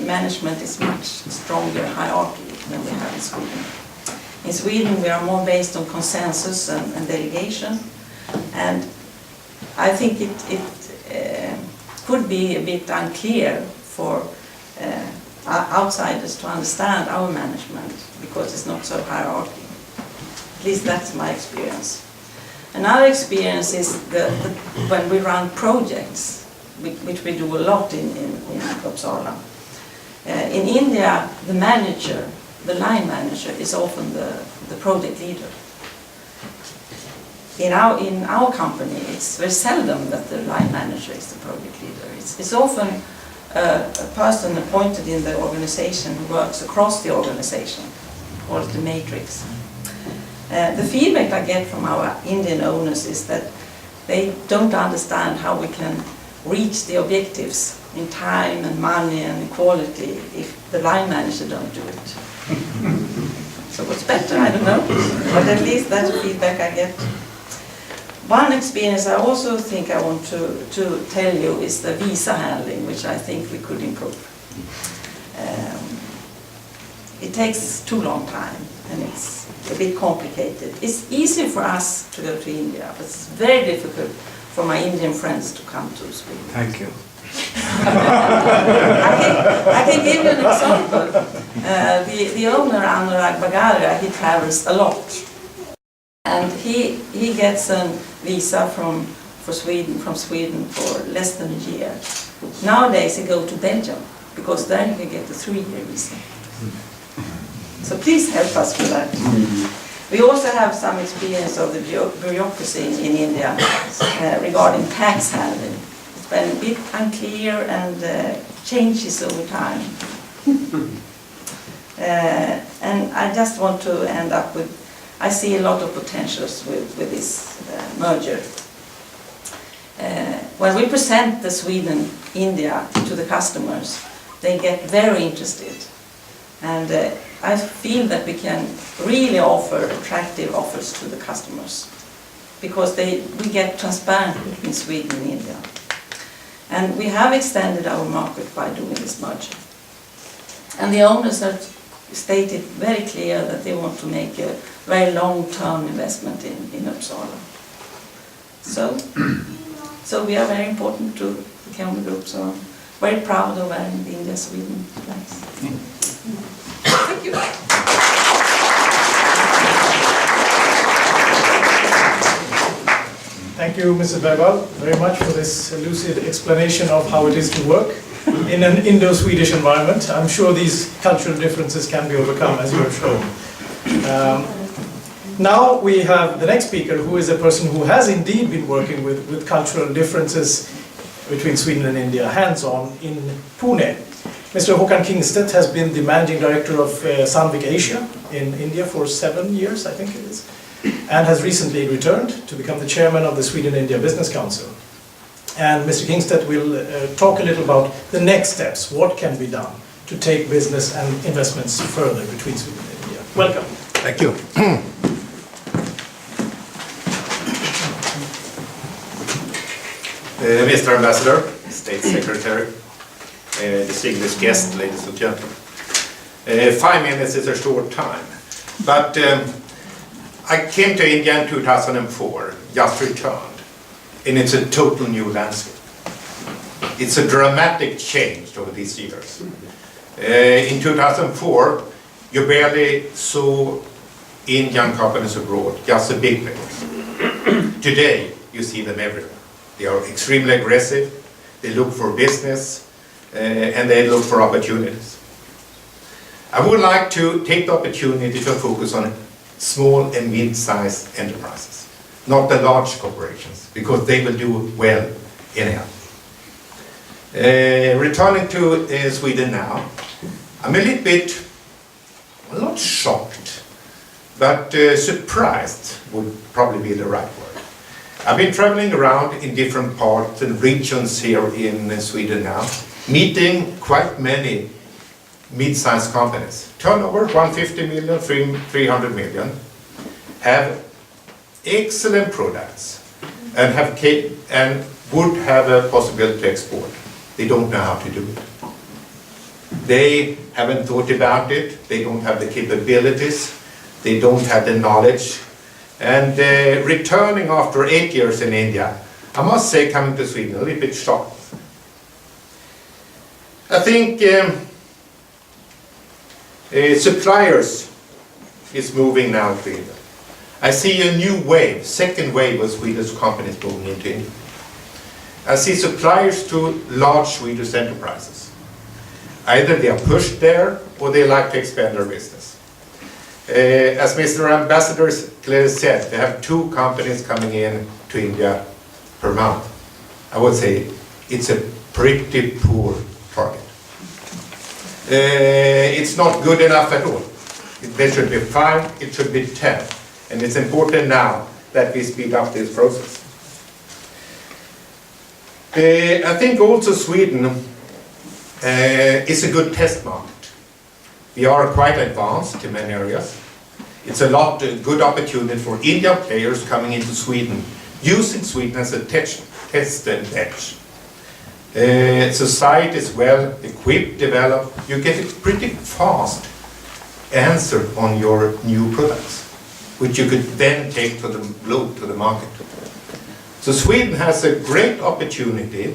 S8: management is much stronger hierarchy than we have in Sweden. In Sweden, we are more based on consensus and delegation. And I think it could be a bit unclear for outsiders to understand our management because it's not so hierarchy. At least that's my experience. Another experience is when we run projects, which we do a lot in Uppsala. In India, the manager, the line manager, is often the project leader. In our company, it's very seldom that the line manager is the project leader. It's often a person appointed in the organization who works across the organization, called the matrix. The feedback I get from our Indian owners is that they don't understand how we can reach the objectives in time and money and quality if the line manager don't do it. So what's better, I don't know, but at least that's the feedback I get. One experience I also think I want to tell you is the visa handling, which I think we could improve. It takes too long time and it's a bit complicated. It's easy for us to go to India, but it's very difficult for my Indian friends to come to Sweden.
S6: Thank you.
S8: I can give you an example. The owner, Anurag Bagaria, he travels a lot. And he gets a visa from Sweden for less than a year. Nowadays he goes to Belgium, because there you can get a 3-year visa. So please help us with that. We also have some experience of the bureaucracy in India regarding tax handling. It's been a bit unclear and changes over time. And I just want to end up with, I see a lot of potentials with this merger. When we present the Sweden-India to the customers, they get very interested. And I feel that we can really offer attractive offers to the customers because we get transparency between Sweden and India. And we have extended our market by doing this merger. And the owners have stated very clear that they want to make a very long-term investment in Uppsala. So we are very important to the Campbell Group, so I'm very proud of wearing the India-Sweden flags. Thank you.
S1: Thank you, Mrs. Bergvall, very much for this lucid explanation of how it is to work in an Indo-Swedish environment. I'm sure these cultural differences can be overcome, as you have shown. Now we have the next speaker, who is a person who has indeed been working with cultural differences between Sweden and India, hands-on in Pune. Mr. Håkan Kingstedt has been the managing director of Sandvik Asia in India for 7 years, I think it is, and has recently returned to become the chairman of the Sweden-India Business Council. And Mr. Kingstedt will talk a little about the next steps, what can be done to take business and investments further between Sweden and India. Welcome.
S6: Thank you.
S9: Mr. Ambassador, State Secretary, distinguished guests, ladies and gentlemen. 5 minutes is a short time, but I came to India in 2004, just returned, and it's a total new landscape. It's a dramatic change over these years. In 2004, you barely saw Indian companies abroad, just the big players. Today, you see them everywhere. They are extremely aggressive, they look for business, and they look for opportunities. I would like to take the opportunity to focus on small and mid-sized enterprises, not the large corporations, because they will do well anyhow. Returning to Sweden now, I'm a little bit, well, not shocked, but surprised would probably be the right word. I've been traveling around in different parts and regions here in Sweden now, meeting quite many mid-sized companies. Turnover 150 million, 300 million, have excellent products and would have a possibility to export. They don't know how to do it. They haven't thought about it, they don't have the capabilities, they don't have the knowledge. And returning after 8 years in India, I must say, coming to Sweden, a little bit shocked. I think suppliers is moving now to India. I see a new wave, second wave of Swedish companies moving into India. I see suppliers to large Swedish enterprises. Either they are pushed there or they like to expand their business. As Mr. Ambassador clearly said, they have 2 companies coming in to India per month. I would say it's a pretty poor target. It's not good enough at all. There should be 5, it should be 10. And it's important now that we speed up this process. I think also Sweden is a good test market. We are quite advanced in many areas. It's a good opportunity for Indian players coming into Sweden, using Sweden as a test edge. Society is well equipped, developed. You get a pretty fast answer on your new products, which you could then take to the market. So Sweden has a great opportunity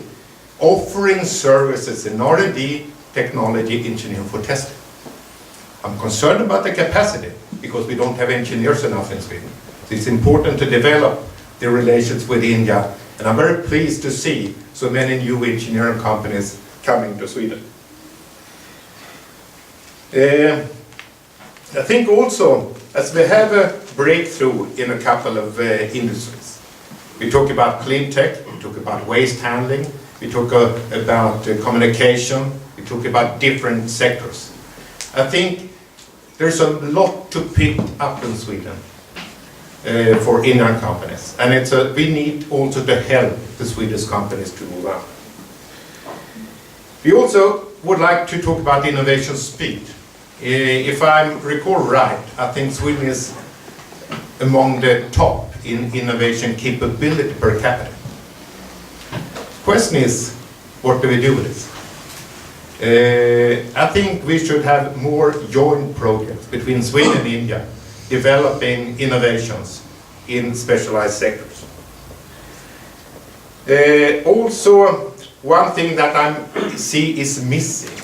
S9: offering services in R&D, technology, engineering for testing. I'm concerned about the capacity because we don't have engineers enough in Sweden. So it's important to develop the relations with India, and I'm very pleased to see so many new engineering companies coming to Sweden. I think also, as we have a breakthrough in a couple of industries, we talk about clean tech, we talk about waste handling, we talk about communication, we talk about different sectors. I think there's a lot to pick up in Sweden for Indian companies, and we need also to help the Swedish companies to move on. We also would like to talk about innovation speed. If I recall right, I think Sweden is among the top in innovation capability per capita. Question is, what do we do with this? I think we should have more joint projects between Sweden and India, developing innovations in specialized sectors. Also, one thing that I see is missing,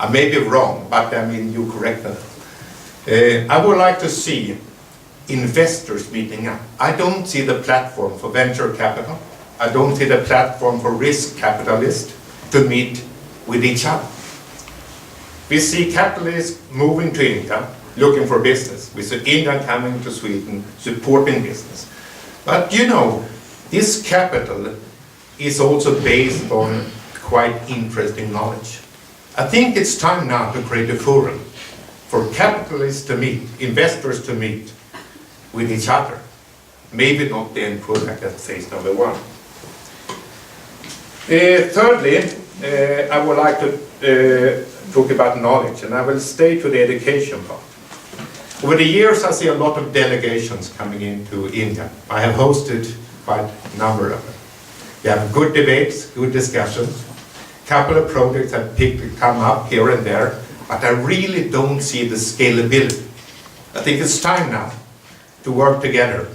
S9: I may be wrong, but I mean you correct me. I would like to see investors meeting up. I don't see the platform for venture capital. I don't see the platform for risk capitalists to meet with each other. We see capitalists moving to India, looking for business. We see India coming to Sweden, supporting business. But you know, this capital is also based on quite interesting knowledge. I think it's time now to create a forum for capitalists to meet, investors to meet with each other. Maybe not the end product at phase number 1. Thirdly, I would like to talk about knowledge, and I will stay to the education part. Over the years, I see a lot of delegations coming into India. I have hosted quite a number of them. We have good debates, good discussions. A couple of projects have come up here and there, but I really don't see the scalability. I think it's time now to work together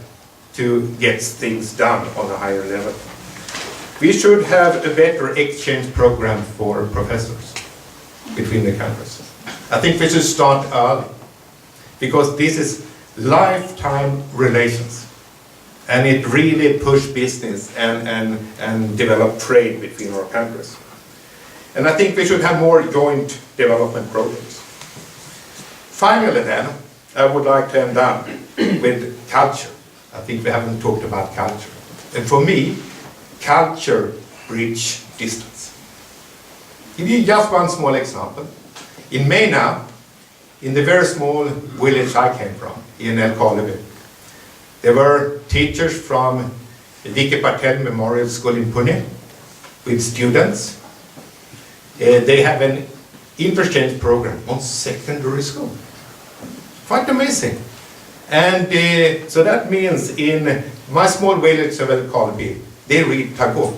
S9: to get things done on a higher level. We should have a better exchange program for professors between the countries. I think we should start early, because this is lifetime relations, and it really pushes business and develop trade between our countries. And I think we should have more joint development projects. Finally then, I would like to end up with culture. I think we haven't talked about culture. And for me, culture bridges distance. Give you just one small example. In Mena, in the very small village I came from, in Älvkarleby, there were teachers from the D.K. Patel Memorial School in Pune with students. They have an interchange program on secondary school. Quite amazing. And so that means in my small village of Älvkarleby, they read Tagore.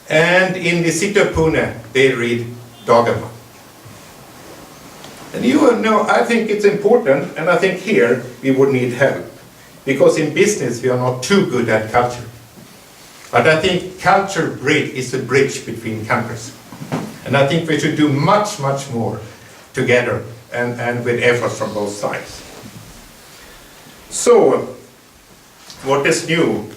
S9: And in the city of Pune, they read Doggerman. And you know, I think it's important, and I think here we would need help. Because in business we are not too good at culture. But I think culture is a bridge between countries. And I think we should do much, much more together and with efforts from both sides. So, what is new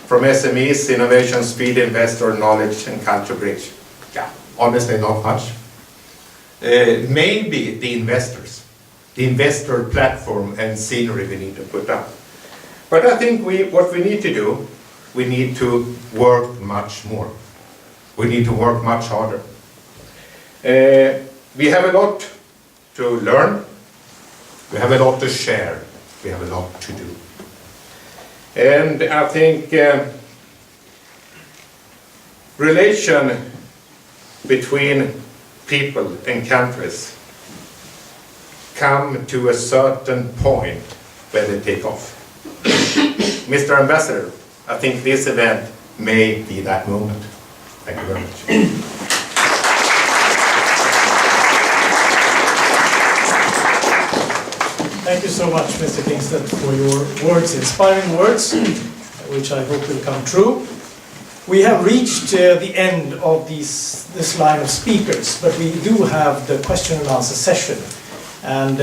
S9: from SMEs, innovation, speed, investor, knowledge, and culture bridge? Yeah, honestly, not much. Maybe the investors, the investor platform and scenery we need to put up. But I think what we need to do, we need to work much more. We need to work much harder. We have a lot to learn, we have a lot to share, we have a lot to do. And I think relation between people and countries come to a certain point where they take off. Mr. Ambassador, I think this event may be that moment. Thank you very much.
S1: Thank you so much, Mr. Kingston, for your words, inspiring words, which I hope will come true. We have reached the end of this line of speakers, but we do have the question and answer session. And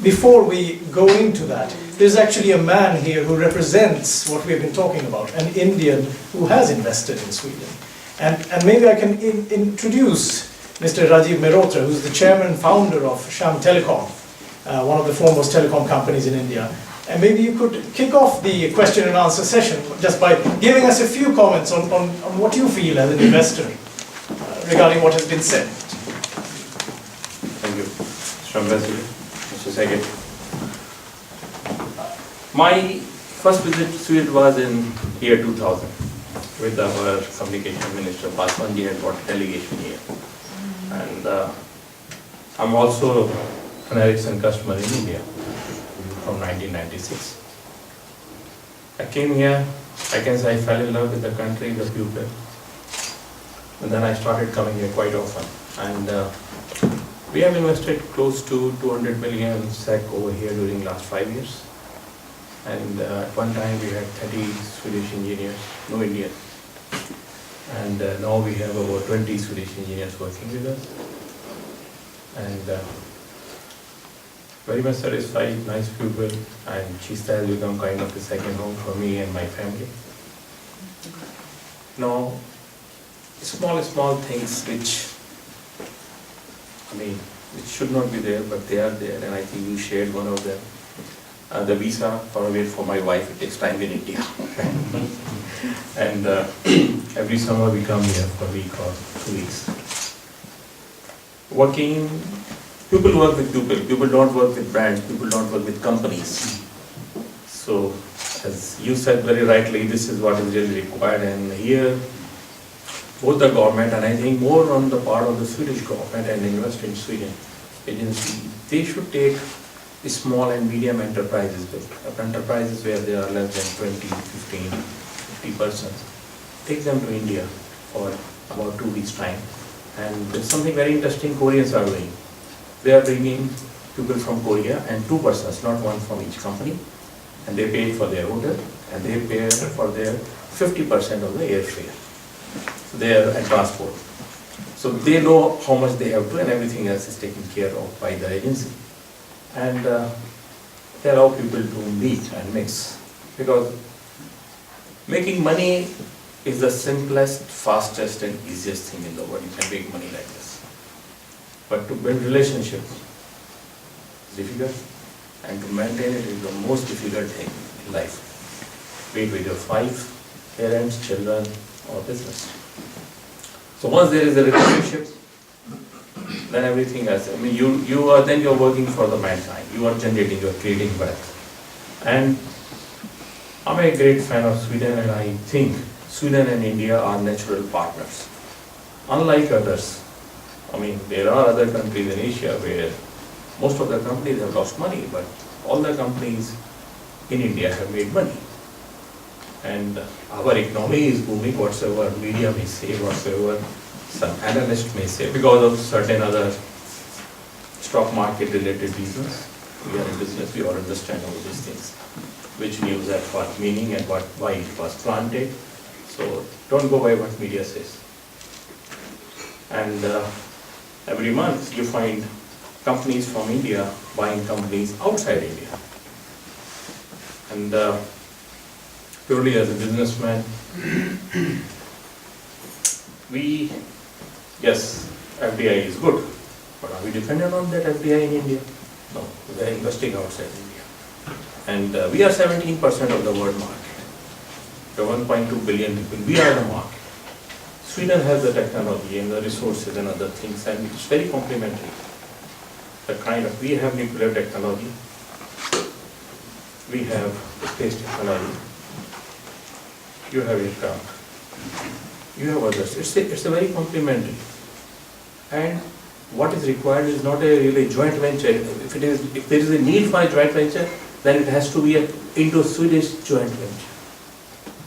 S1: before we go into that, there's actually a man here who represents what we've been talking about, an Indian who has invested in Sweden. And maybe I can introduce Mr. Rajiv Mehrotra, who's the chairman and founder of Sham Telecom, one of the foremost telecom companies in India. And maybe you could kick off the question and answer session just by giving us a few comments on what you feel as an investor regarding what has been said.
S10: Thank you, Mr. Ambassador, Mr. Secretary. My first visit to Sweden was in year 2000 with our communication minister, Paswanji, had brought a delegation here. And I'm also an Ericsson customer in India from 1996. I came here, I can say I fell in love with the country, the people. And then I started coming here quite often. And we have invested close to 200 million SEK over here during last 5 years. And at one time we had 30 Swedish engineers, no Indian. And now we have over 20 Swedish engineers working with us. And very much satisfied, nice people, and Chista has become kind of a second home for me and my family. Now, small things which should not be there, but they are there, and I think you shared one of them. The visa for my wife, it takes time in India. And every summer we come here for a week or 2 weeks. People work with people. People don't work with brands. People don't work with companies. So, as you said very rightly, this is what is really required. And here, both the government and I think more on the part of the Swedish government and Invest in Sweden agency, they should take small and medium enterprises where there are less than 20, 15, 50 persons. Take them to India for about 2 weeks' time. And there's something very interesting Koreans are doing. They are bringing people from Korea and 2 persons, not one from each company, and they pay for their hotel and they pay for their 50% of the airfare, and transport. So they know how much they have to, and everything else is taken care of by the agency. And they allow people to meet and mix, because making money is the simplest, fastest and easiest thing in the world. You can make money like this. But to build relationships is difficult, and to maintain it is the most difficult thing in life. Be it with your wife, parents, children, or business. So once there is a relationship, then everything else. I mean, you're working for the mankind. You are generating, you are creating wealth. And I'm a great fan of Sweden, and I think Sweden and India are natural partners. Unlike others, I mean, there are other countries in Asia where most of the companies have lost money, but all the companies in India have made money. And our economy is booming, whatsoever media may say, whatsoever some analyst may say, because of certain other stock market related reasons. We are in business, we all understand all these things. Which news had what meaning and why it was planted. So don't go by what media says. And every month you find companies from India buying companies outside India. And purely as a businessman, yes, FDI is good, but are we dependent on that FDI in India? No, we are investing outside India. And we are 17% of the world market. We are 1.2 billion people, we are the market. Sweden has the technology and the resources and other things, and it's very complementary. We have nuclear technology, we have space technology, you have aircraft, you have others. It's a very complementary. And what is required is not a really joint venture. If there is a need for a joint venture, then it has to be an Indo-Swedish joint venture.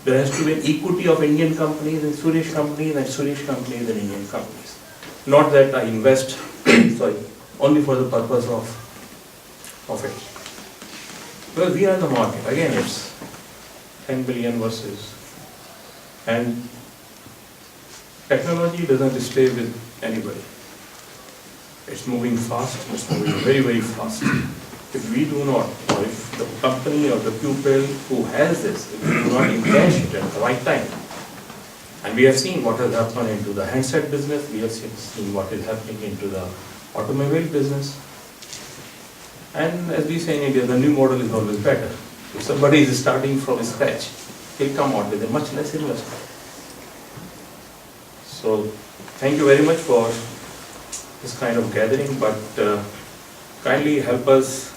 S10: There has to be an equity of Indian companies and Swedish companies and Swedish companies and Indian companies. Not that I invest, only for the purpose of it. Because we are in the market. Again, it's 10 billion versus. And technology doesn't stay with anybody. It's moving fast, it's moving very, very fast. If we do not, or if the company or the pupil who has this, if we do not encash it at the right time, and we have seen what has happened into the handset business, we have seen what is happening into the automobile business, and as we say in India, the new model is always better. If somebody is starting from scratch, he'll come out with a much less investment. So, thank you very much for this kind of gathering, but kindly help us.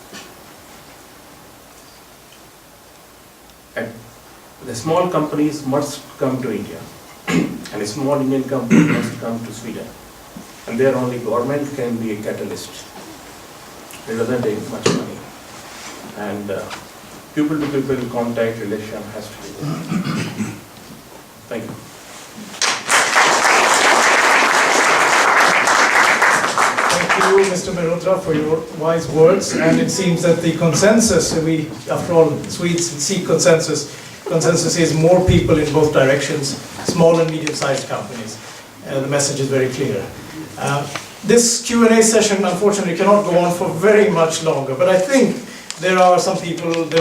S10: The small companies must come to India, and a small Indian company must come to Sweden. And there only government can be a catalyst. It doesn't take much money. And people-to-people contact relation has to be there. Thank you.
S1: Thank you, Mr. Mehrotra, for your wise words. And it seems that the consensus, after all, Swedes seek consensus. Consensus is more people in both directions, small and medium-sized companies. The message is very clear. This Q&A session, unfortunately, cannot go on for very much longer, but I think there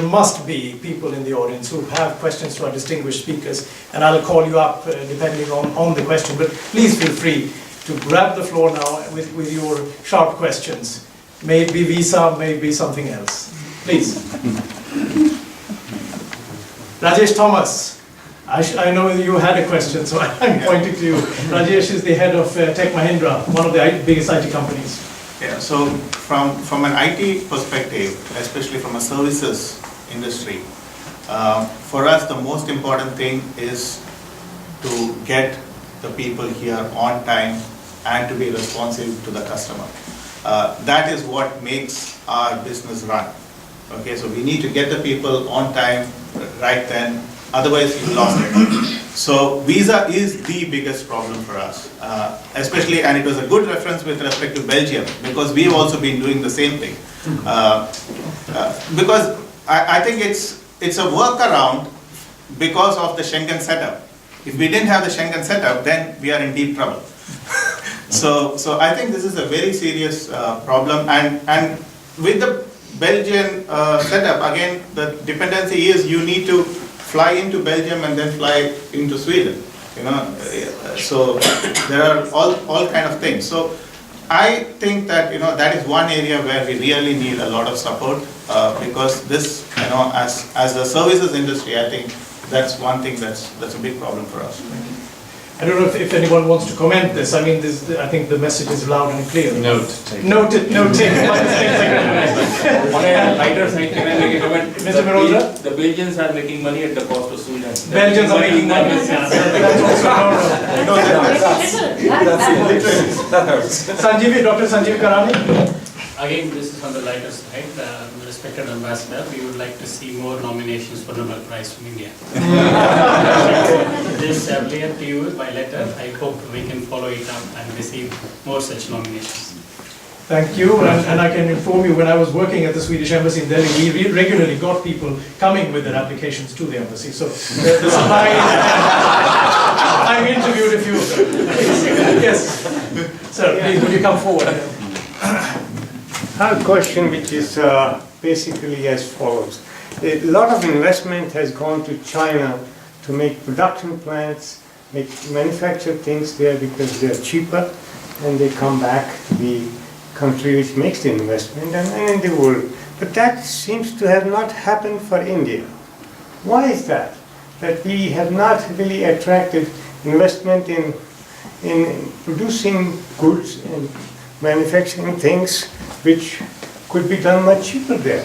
S1: must be people in the audience who have questions to our distinguished speakers, and I'll call you up depending on the question, but please feel free to grab the floor now with your sharp questions. May it be visa, may it be something else. Please. Rajesh Thomas, I know you had a question, so I'm pointing to you. Rajesh is the head of Tech Mahindra, one of the biggest IT companies.
S11: Yeah, so from an IT perspective, especially from a services industry, for us the most important thing is to get the people here on time and to be responsive to the customer. That is what makes our business run. Okay, so we need to get the people on time, right then, otherwise we lost it. So visa is the biggest problem for us, especially, and it was a good reference with respect to Belgium, because we've also been doing the same thing. Because I think it's a workaround because of the Schengen setup. If we didn't have the Schengen setup, then we are in deep trouble. So I think this is a very serious problem, and with the Belgian setup, again, the dependency is you need to fly into Belgium and then fly into Sweden. So there are all kind of things. So I think that, that is one area where we really need a lot of support, because this, as a services industry, I think that's one thing that's a big problem for us.
S1: I don't know if anyone wants to comment this. I mean, I think the message is loud and clear. Noted.
S10: On a lighter side, can I make a comment?
S1: Mr. Miroja?
S10: The Belgians are making money at the cost of Sweden.
S1: Belgians are making money. That's also
S5: That hurts.
S1: Sanjeev, Dr. Sanjeev Karani?
S12: Again, this is on the lighter side. Respected Ambassador, we would like to see more nominations for Nobel Prize from India. This layer to you by letter. I hope we can follow it up and receive more such nominations.
S1: Thank you, and I can inform you, when I was working at the Swedish Embassy in Delhi, we regularly got people coming with their applications to the embassy, so the supply I've interviewed a few of them. Yes, sir, please, would you come forward?
S13: I have a question which is basically as follows. A lot of investment has gone to China to make production plants, manufacture things there because they are cheaper, and they come back to the country which makes the investment and in the world. But that seems to have not happened for India. Why is that? That we have not really attracted investment in producing goods and manufacturing things which could be done much cheaper there.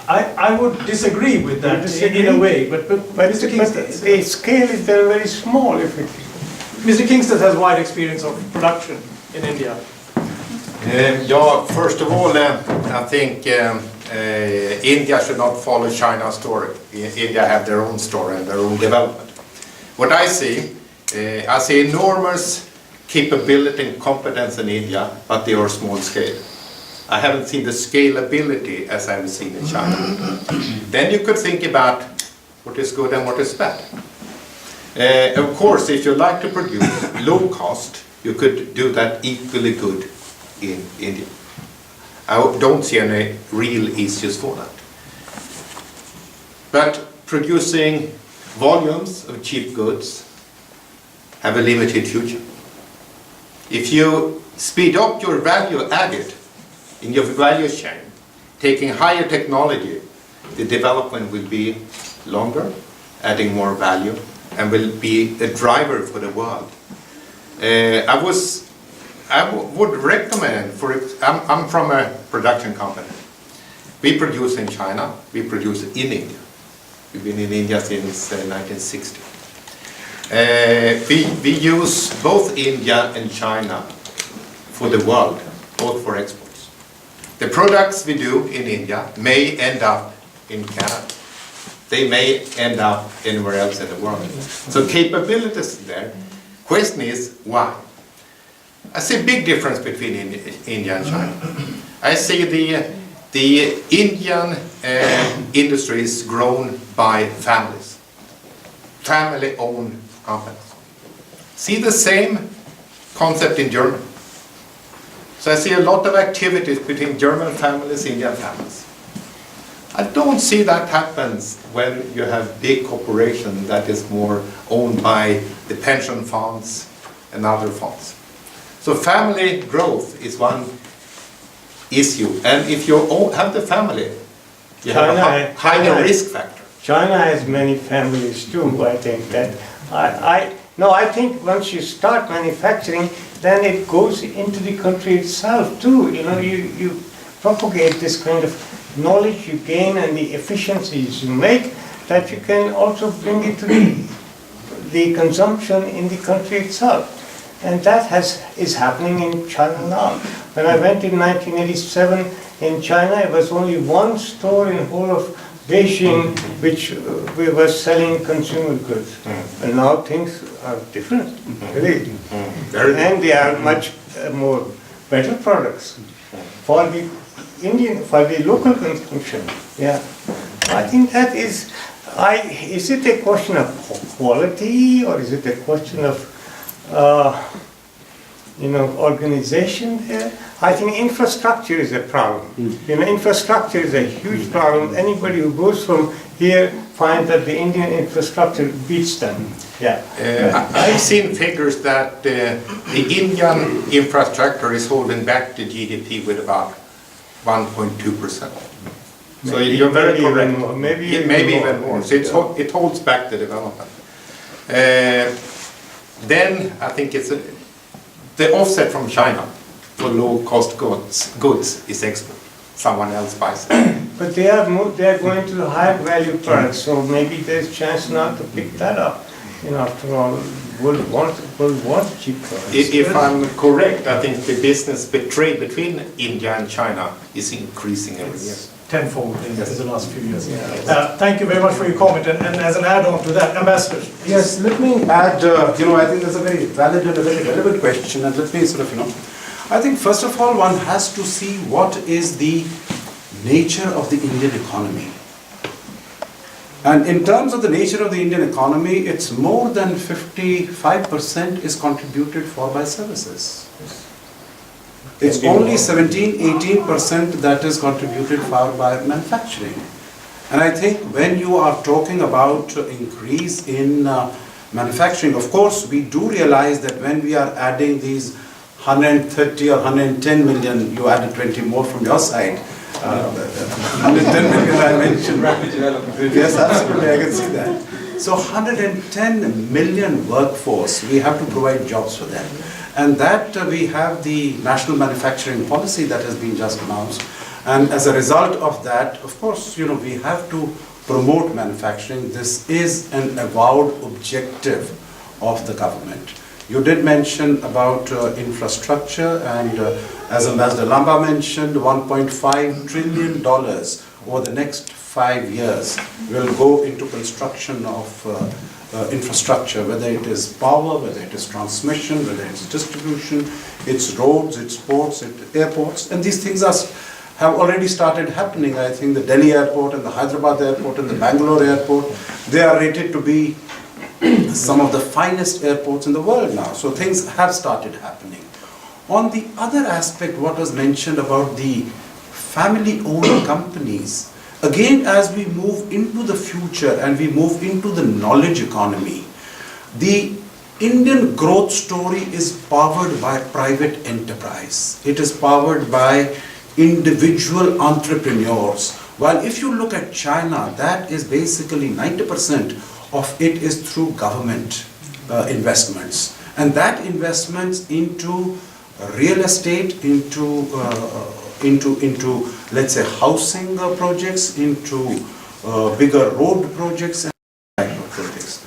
S1: I would disagree with that in a way, but Mr. Kingston,
S13: the scale is there very small.
S1: Mr. Kingston has wide experience of production in India.
S9: First of all, I think India should not follow China's story. India have their own story and their own development. What I see enormous capability and competence in India, but they are small scale. I haven't seen the scalability as I've seen in China. Then you could think about what is good and what is bad. Of course, if you like to produce low cost, you could do that equally good in India. I don't see any real issues for that. But producing volumes of cheap goods have a limited future. If you speed up your value added in your value chain, taking higher technology, the development will be longer, adding more value, and will be a driver for the world. I would recommend, I'm from a production company. We produce in China, we produce in India. We've been in India since 1960. We use both India and China for the world, both for exports. The products we do in India may end up in Canada. They may end up anywhere else in the world. So capabilities there. Question is why? I see a big difference between India and China. I see the Indian industry is grown by families, family-owned companies. See the same concept in Germany. So I see a lot of activities between German families, Indian families. I don't see that happens when you have big corporation that is more owned by the pension funds and other funds. So family growth is one issue, and if you have the family, you have a higher risk factor.
S13: China has many families too, I think that. I think once you start manufacturing, then it goes into the country itself too. You propagate this kind of knowledge you gain and the efficiencies you make, that you can also bring it to the consumption in the country itself. And that is happening in China now. When I went in 1987 in China, it was only one store in the whole of Beijing which we were selling consumer goods. And now things are different, really. And they are much more better products for the local consumption. Yeah, I think that is it a question of quality, or is it a question of organization there? I think infrastructure is a problem. Infrastructure is a huge problem. Anybody who goes from here find that the Indian infrastructure beats them. Yeah.
S9: I've seen figures that the Indian infrastructure is holding back the GDP with about 1.2%. So you're very correct.
S13: Maybe
S9: even more. So it holds back the development. Then I think it's the offset from China for low-cost goods is export. Someone else buys it.
S13: But they are going to the higher value products, so maybe there's chance now to pick that up. You know, after all, world wants cheap products.
S9: If I'm correct, I think the trade between India and China is increasing every year.
S1: Tenfold in the last few years. Thank you very much for your comment. And as an add-on to that, Ambassador.
S3: Yes, let me add, I think that's a very valid and a very relevant question, and let me sort of, I think first of all, one has to see what is the nature of the Indian economy. And in terms of the nature of the Indian economy, it's more than 55% is contributed for by services. It's only 17-18% that is contributed for by manufacturing. And I think when you are talking about increase in manufacturing, of course, we do realize that when we are adding these 130 or 110 million, you added 20 more from your side. 110 million I mentioned. Yes, absolutely, I can see that. So 110 million workforce, we have to provide jobs for them. And that we have the national manufacturing policy that has been just announced. And as a result of that, of course, we have to promote manufacturing. This is an avowed objective of the government. You did mention about infrastructure, and as Ambassador Lamba mentioned, $1.5 trillion over the next 5 years will go into construction of infrastructure, whether it is power, whether it is transmission, whether it's distribution, it's roads, it's ports, it's airports, and these things have already started happening. I think the Delhi airport and the Hyderabad airport and the Bangalore airport, they are rated to be some of the finest airports in the world now. So things have started happening. On the other aspect, what was mentioned about the family-owned companies, again, as we move into the future and we move into the knowledge economy, the Indian growth story is powered by private enterprise. It is powered by individual entrepreneurs. While if you look at China, that is basically 90% of it is through government investments. And that investments into real estate, into let's say housing projects, into bigger road projects and type of projects.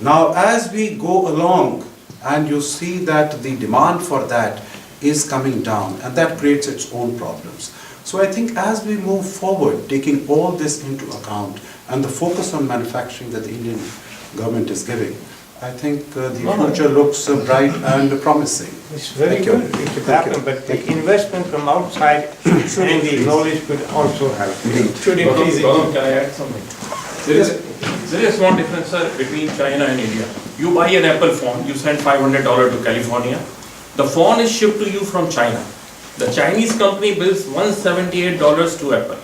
S3: Now as we go along and you see that the demand for that is coming down, and that creates its own problems. So I think as we move forward, taking all this into account and the focus on manufacturing that the Indian government is giving, I think the future looks bright and promising.
S13: It's very good if it happens, but the investment from outside and the knowledge could also help.
S10: Gautam, can I add something? There is one difference, sir, between China and India. You buy an Apple phone, you send $500 to California. The phone is shipped to you from China. The Chinese company bills $178 to Apple.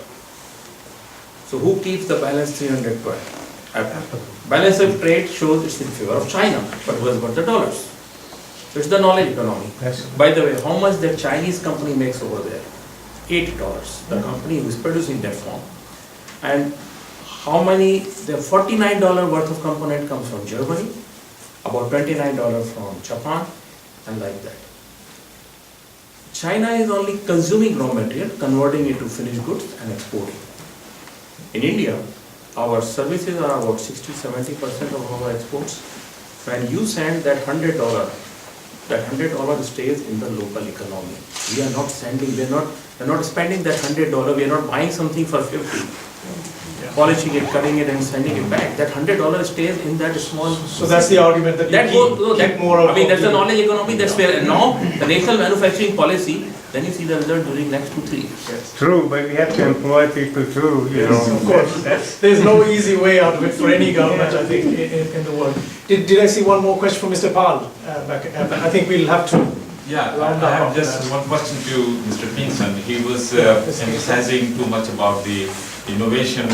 S10: So who keeps the balance 300 to Apple? Balance of trade shows it's in favor of China, but who has got the dollars? So it's the knowledge economy.
S13: Yes.
S10: By the way, how much the Chinese company makes over there? $80. The company who is producing that phone. And how many, the $49 worth of component comes from Germany, about $29 from Japan, and like that. China is only consuming raw material, converting it to finished goods and exporting. In India, our services are about 60-70% of our exports. When you send that $100, that $100 stays in the local economy. We are not sending, we are not spending that $100, we are not buying something for 50. Polishing it, cutting it and sending it back. That $100 stays in that small...
S1: So that's the argument that you keep more of...
S10: I mean, that's the knowledge economy, that's where... And now, the national manufacturing policy, then you see the result during next 2-3 years.
S13: Yes. True, but we have to employ people too, you know.
S1: Of course. There's no easy way out of it for any government, I think, in the world. Did I see one more question from Mr. Pal? I think we'll have to
S14: Yeah,
S1: round
S14: I
S1: up
S14: have
S1: after
S14: just
S1: that.
S14: one question to Mr. Pinson. He was emphasizing too much about the innovation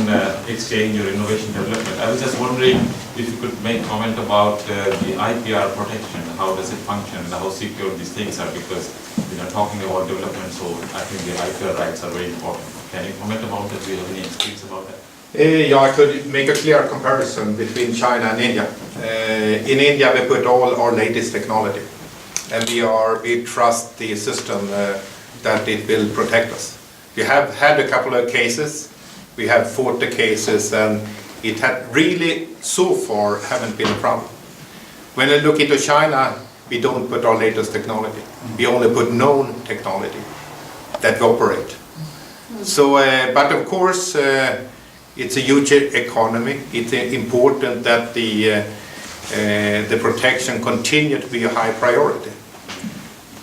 S14: exchange or innovation development. I was just wondering if you could make comment about the IPR protection. How does it function and how secure these things are? Because we are talking about development, so I think the IPR rights are very important. Can you comment about that? Do you have any experience about that?
S9: Yeah, I could make a clear comparison between China and India. In India, we put all our latest technology, and we trust the system that it will protect us. We have had a couple of cases. We have fought the cases, and it had really so far haven't been a problem. When I look into China, we don't put our latest technology. We only put known technology that we operate. So, but of course, it's a huge economy. It's important that the protection continue to be a high priority,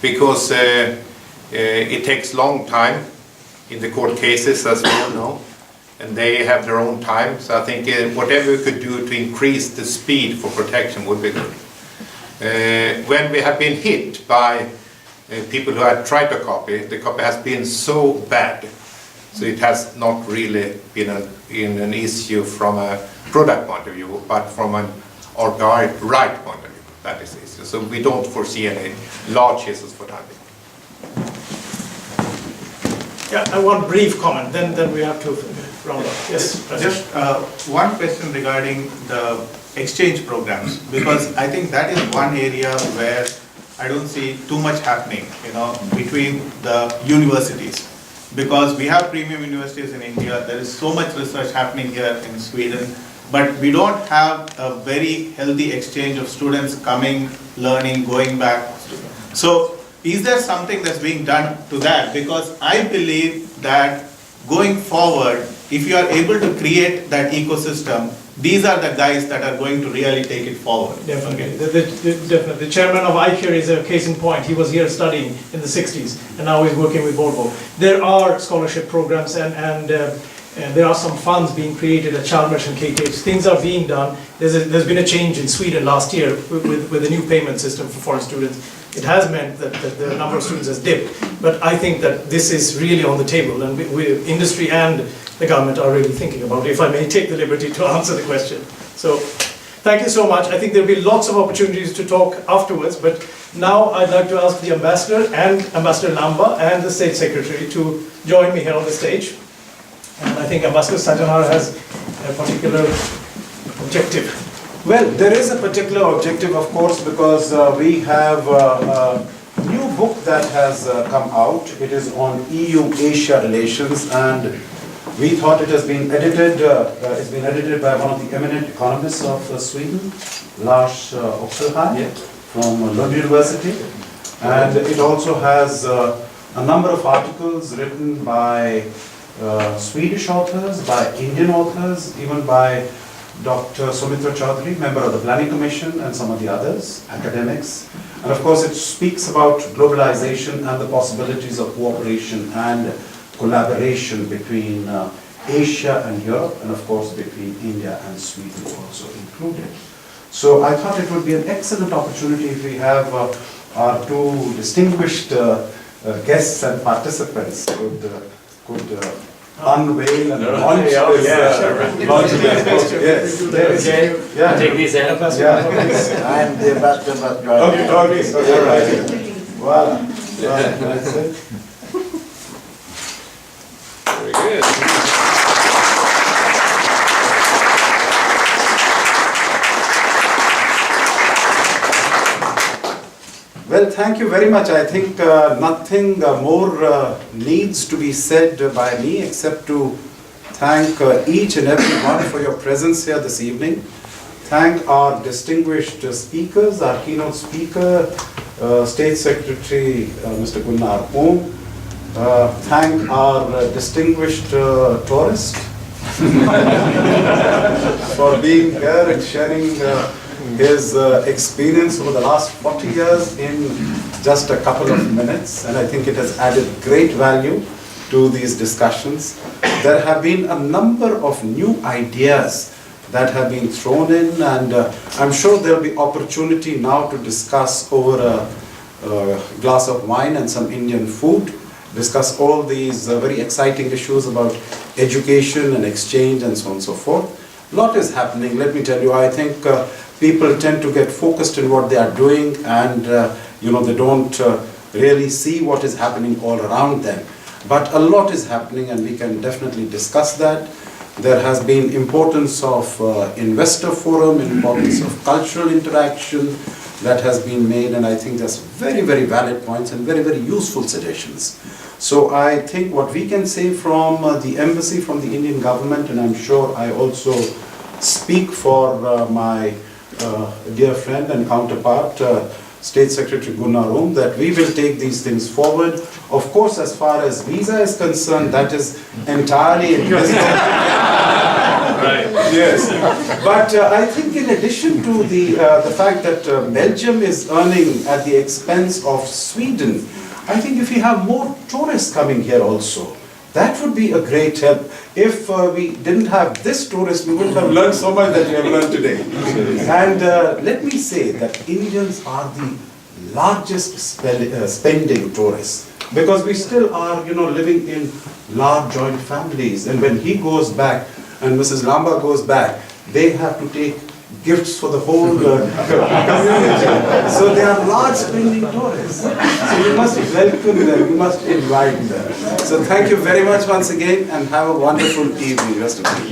S9: because it takes long time in the court cases, as we all know, and they have their own time. So I think whatever we could do to increase the speed for protection would be good. When we have been hit by people who had tried to copy, the copy has been so bad, so it has not really been an issue from a product point of view, but from an right point of view. That is the issue. So we don't foresee any large issues for that.
S1: Yeah, one brief comment, then we have to round up. Yes,
S11: Just one question regarding the exchange programs, because I think that is one area where I don't see too much happening, between the universities. Because we have premium universities in India, there is so much research happening here in Sweden, but we don't have a very healthy exchange of students coming, learning, going back. So is there something that's being done to that? Because I believe that going forward, if you are able to create that ecosystem, these are the guys that are going to really take it forward.
S1: Definitely. Definitely. The chairman of ICARE is a case in point. He was here studying in the 60s, and now he's working with Volvo. There are scholarship programs, and there are some funds being created at Chalmers and KTH. Things are being done. There's been a change in Sweden last year with a new payment system for foreign students. It has meant that the number of students has dipped, but I think that this is really on the table, and industry and the government are really thinking about it, if I may take the liberty to answer the question. So, thank you so much. I think there'll be lots of opportunities to talk afterwards, but now I'd like to ask the Ambassador and Ambassador Lamba and the State Secretary to join me here on the stage. And I think Ambassador Sajjanhar has a particular objective.
S3: Well, there is a particular objective, of course, because we have a new book that has come out. It is on EU-Asia relations, and we thought it has been edited. It's been edited by one of the eminent economists of Sweden, Lars Oxelheim, from Lund University, and it also has a number of articles written by Swedish authors, by Indian authors, even by Dr. Sumitra Chaudhary, member of the Planning Commission, and some of the others, academics. And of course it speaks about globalization and the possibilities of cooperation and collaboration between Asia and Europe, and of course between India and Sweden also included. So I thought it would be an excellent opportunity if we have our two distinguished guests and participants could unveil and launch this. Launch this. Yes. Yeah.
S2: Take these in.
S4: I am the ambassador.
S3: Okay, all right. Voila. That's it.
S2: Very good.
S3: Well, thank you very much. I think nothing more needs to be said by me except to thank each and every one for your presence here this evening. Thank our distinguished speakers, our keynote speaker, State Secretary Mr. Gunnar Oom. Thank our distinguished tourist for being here and sharing his experience over the last 40 years in just a couple of minutes, and I think it has added great value to these discussions. There have been a number of new ideas that have been thrown in, and I'm sure there will be opportunity now to discuss over glass of wine and some Indian food, discuss all these very exciting issues about education and exchange and so on and so forth. A lot is happening, let me tell you. I think people tend to get focused in what they are doing, and they don't really see what is happening all around them. But a lot is happening, and we can definitely discuss that. There has been importance of investor forum, importance of cultural interaction that has been made, and I think that's very, very valid points and very, very useful suggestions. So I think what we can say from the embassy, from the Indian government, and I'm sure I also speak for my dear friend and counterpart, State Secretary Gunnar Oom, that we will take these things forward. Of course, as far as visa is concerned, that is entirely invisible.
S9: Right.
S3: Yes. But I think in addition to the fact that Belgium is earning at the expense of Sweden, I think if we have more tourists coming here also, that would be a great help. If we didn't have this tourist, we wouldn't have learned so much that we have learned today. And let me say that Indians are the largest spending tourists, because we still are, living in large joint families. And when he goes back and Mrs. Lamba goes back, they have to take gifts for the whole community. So they are large spending tourists. So you must welcome them, you must invite them. So thank you very much once again, and have a wonderful evening, rest of you.